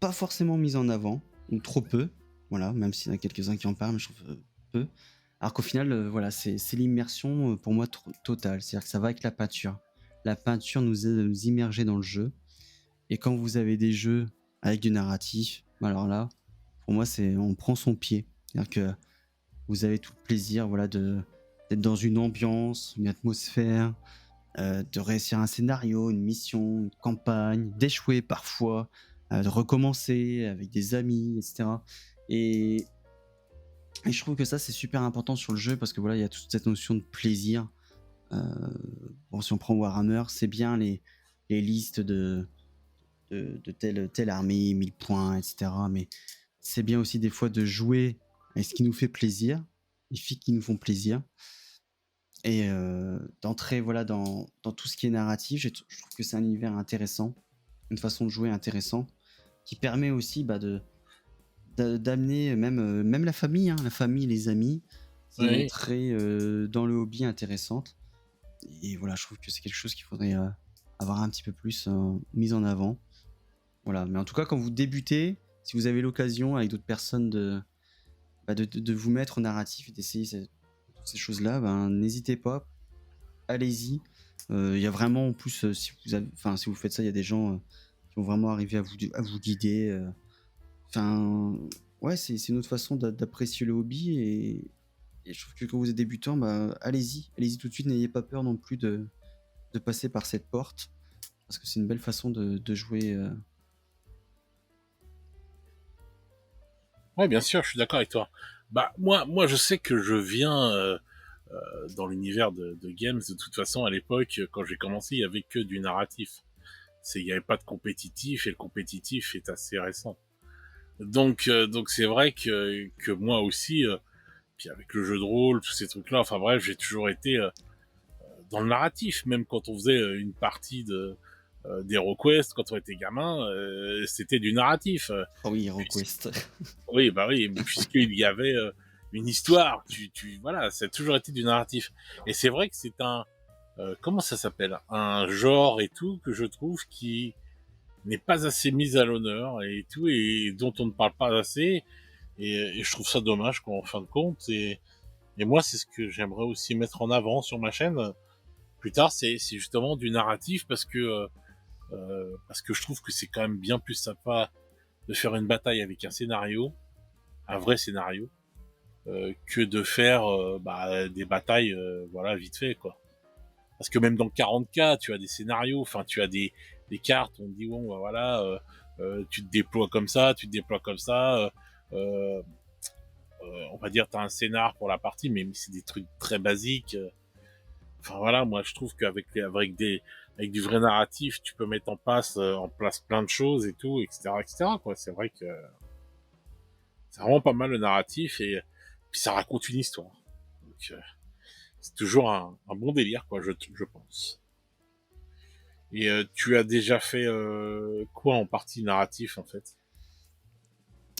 pas forcément mis en avant, ou trop peu, voilà, même s'il y en a quelques-uns qui en parlent, mais je trouve peu. Alors qu'au final, voilà, c'est l'immersion pour moi totale, c'est-à-dire que ça va avec la peinture. La peinture nous aide à nous immerger dans le jeu, et quand vous avez des jeux avec du narratif, bah alors là, pour moi, on prend son pied. C'est-à-dire que vous avez tout le plaisir, voilà, d'être dans une ambiance, une atmosphère, de réussir un scénario, une mission, une campagne, d'échouer parfois, de recommencer avec des amis, etc. Et, et je trouve que ça, c'est super important sur le jeu parce que voilà, il y a toute cette notion de plaisir. Euh, bon, si on prend Warhammer, c'est bien les listes de telle armée, 1000 points, etc. Mais c'est bien aussi des fois de jouer avec ce qui nous fait plaisir, les filles qui nous font plaisir. Et d'entrer voilà, dans tout ce qui est narratif, je trouve que c'est un univers intéressant, une façon de jouer intéressante, qui permet aussi d'amener même la famille, hein, les amis, c'est une Oui. entrée dans le hobby intéressante. Et voilà, je trouve que c'est quelque chose qu'il faudrait avoir un petit peu plus mis en avant. Voilà, mais en tout cas, quand vous débutez, si vous avez l'occasion avec d'autres personnes de vous mettre au narratif et d'essayer toutes ces choses-là, n'hésitez pas, allez-y. Il y a vraiment, en plus, si vous faites ça, il y a des gens qui vont vraiment arriver à vous guider. Enfin, ouais, c'est une autre façon d'apprécier le hobby et je trouve que quand vous êtes débutant, allez-y tout de suite, n'ayez pas peur non plus de passer par cette porte parce que c'est une belle façon de jouer. Ouais, bien sûr, je suis d'accord avec toi. Bah moi, je sais que je viens dans l'univers de games de toute façon à l'époque quand j'ai commencé, il y avait que du narratif. Il y avait pas de compétitif et le compétitif est assez récent. Donc c'est vrai que moi aussi, puis avec le jeu de rôle, tous ces trucs-là, enfin bref, j'ai toujours été dans le narratif, même quand on faisait une partie d'HeroQuest quand on était gamin, c'était du narratif. Oh oui, HeroQuest. Oui, bah oui, puisqu'il y avait une histoire, voilà, ça a toujours été du narratif. Et c'est vrai que c'est comment ça s'appelle, un genre et tout que je trouve qui n'est pas assez mis à l'honneur et tout, et dont on ne parle pas assez. Et je trouve ça dommage, quoi, en fin de compte. Et moi, c'est ce que j'aimerais aussi mettre en avant sur ma chaîne plus tard, c'est justement du narratif parce que je trouve que c'est quand même bien plus sympa de faire une bataille avec un scénario, un vrai scénario, que de faire des batailles, voilà, vite fait, quoi. parce que même dans 40K, tu as des scénarios, enfin, tu as des cartes, on te dit, bon, bah, voilà, tu te déploies comme ça, tu te déploies comme ça, euh, on va dire, t'as un scénar pour la partie, mais c'est des trucs très basiques. Enfin voilà, moi je trouve avec du vrai narratif, tu peux mettre en place plein de choses et tout, etc., etc. Quoi. C'est vrai que c'est vraiment pas mal le narratif et puis ça raconte une histoire. Donc c'est toujours un bon délire, quoi, je pense. Et tu as déjà fait quoi en partie narratif en fait?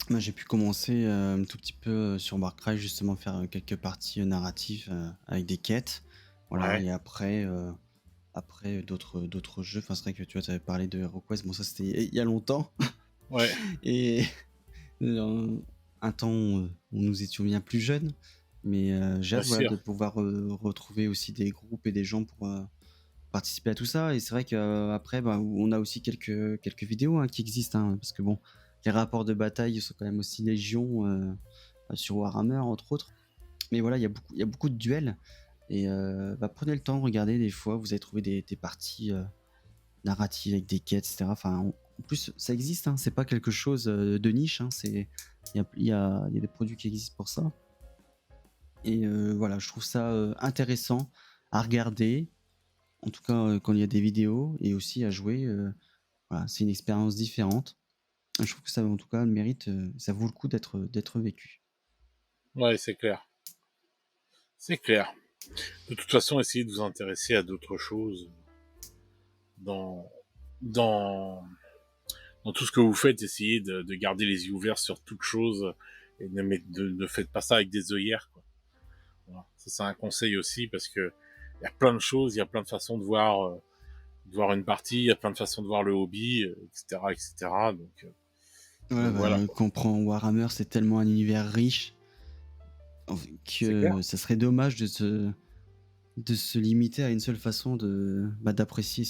Moi, j'ai pu commencer un tout petit peu sur Warcry, justement, faire quelques parties narratives avec des quêtes. Voilà, Ouais, et après d'autres jeux. Enfin, c'est vrai que tu vois, tu avais parlé de HeroQuest. Bon, ça, c'était il y a longtemps. ouais, Et un temps où nous étions bien plus jeunes. Mais j'ai bien hâte, voilà, sûr. de pouvoir retrouver aussi des groupes et des gens pour participer à tout ça. Et c'est vrai qu'après, bah, on a aussi quelques vidéos hein, qui existent. Hein, parce que bon, les rapports de bataille sont quand même aussi légion sur Warhammer, entre autres. Mais voilà, il y a beaucoup de duels. Et bah, prenez le temps, regardez des fois, vous allez trouver des parties narratives avec des quêtes, etc. Enfin, en plus, ça existe, hein, c'est pas quelque chose de niche. Hein, il y a des produits qui existent pour ça. Et voilà, je trouve ça intéressant à regarder, en tout cas quand il y a des vidéos, et aussi à jouer. Voilà, c'est une expérience différente. Je trouve que ça, en tout cas, le mérite, ça vaut le coup d'être vécu. Ouais, c'est clair. C'est clair. De toute façon, essayez de vous intéresser à d'autres choses dans dans dans tout ce que vous faites, essayez de garder les yeux ouverts sur toute chose et ne faites pas ça avec des œillères, quoi. Voilà. Ça, c'est un conseil aussi parce que il y a plein de choses, il y a plein de façons de voir une partie, il y a plein de façons de voir le hobby, etc., etc. Ouais, Donc voilà, bah, quoi. quand on prend Warhammer, c'est tellement un univers riche C'est clair. que ça serait dommage de se limiter à une seule façon bah, d'apprécier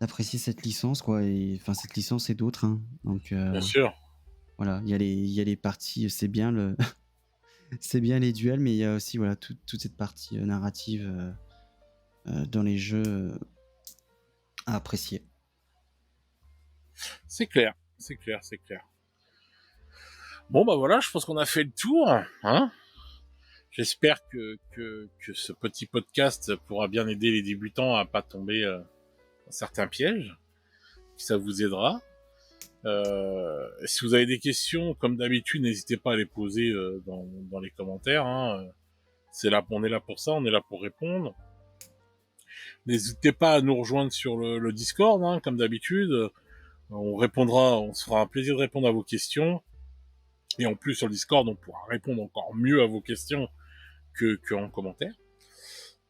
cette licence, quoi. Et enfin, cette licence et d'autres. Hein. Donc Bien sûr. voilà, il y a les parties, c'est bien c'est bien les duels, mais il y a aussi voilà toute cette partie narrative dans les jeux à apprécier. C'est clair. C'est clair, c'est clair. Bon, bah voilà, je pense qu'on a fait le tour, hein. J'espère que ce petit podcast pourra bien aider les débutants à pas tomber dans certains pièges, que ça vous aidera. Si vous avez des questions, comme d'habitude, n'hésitez pas à les poser dans les commentaires. Hein. On est là pour ça, on est là pour répondre. N'hésitez pas à nous rejoindre sur le Discord, hein, comme d'habitude. On se fera un plaisir de répondre à vos questions. Et en plus, sur le Discord, on pourra répondre encore mieux à vos questions que en commentaire.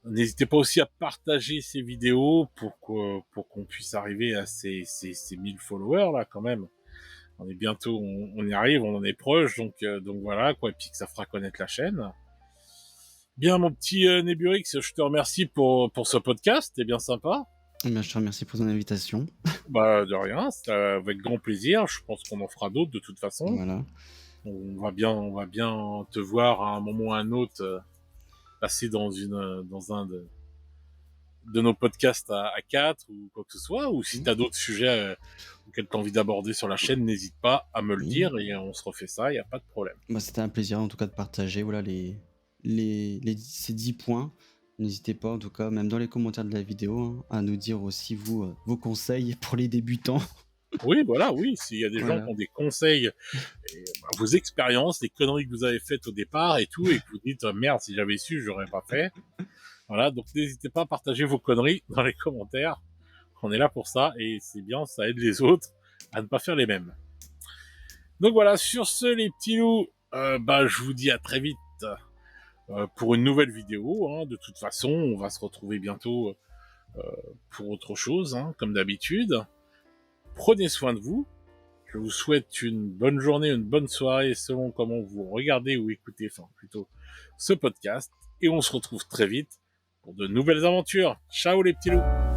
N'hésitez pas aussi à partager ces vidéos pour qu'on puisse arriver à ces 1000 followers là quand même. On y arrive, on en est proche, donc voilà quoi, et puis que ça fera connaître la chaîne. Bien mon petit Neburix, je te remercie pour ce podcast, c'était bien sympa. Eh bien, je te remercie pour ton invitation. Bah de rien, c'est avec grand plaisir. Je pense qu'on en fera d'autres de toute façon. Voilà. On va bien te voir à un moment ou à un autre passer dans un de nos podcasts à 4 ou quoi que ce soit, ou si tu as d'autres sujets auxquels tu as envie d'aborder sur la chaîne, n'hésite pas à me le Oui. dire et on se refait ça, il n'y a pas de problème. Bah, c'était un plaisir en tout cas de partager voilà, ces 10 points. N'hésitez pas en tout cas, même dans les commentaires de la vidéo, hein, à nous dire aussi vous vos conseils pour les débutants. Oui, voilà, oui, s'il y a des gens qui Voilà. ont des conseils, et, bah, vos expériences, les conneries que vous avez faites au départ et tout, et que vous dites merde, si j'avais su, j'aurais pas fait. Voilà, donc n'hésitez pas à partager vos conneries dans les commentaires. On est là pour ça et c'est bien, ça aide les autres à ne pas faire les mêmes. Donc voilà, sur ce, les petits loups, bah, je vous dis à très vite pour une nouvelle vidéo. Hein. De toute façon, on va se retrouver bientôt pour autre chose, hein, comme d'habitude. Prenez soin de vous. Je vous souhaite une bonne journée, une bonne soirée, selon comment vous regardez ou écoutez, enfin plutôt, ce podcast. Et on se retrouve très vite pour de nouvelles aventures. Ciao les petits loups!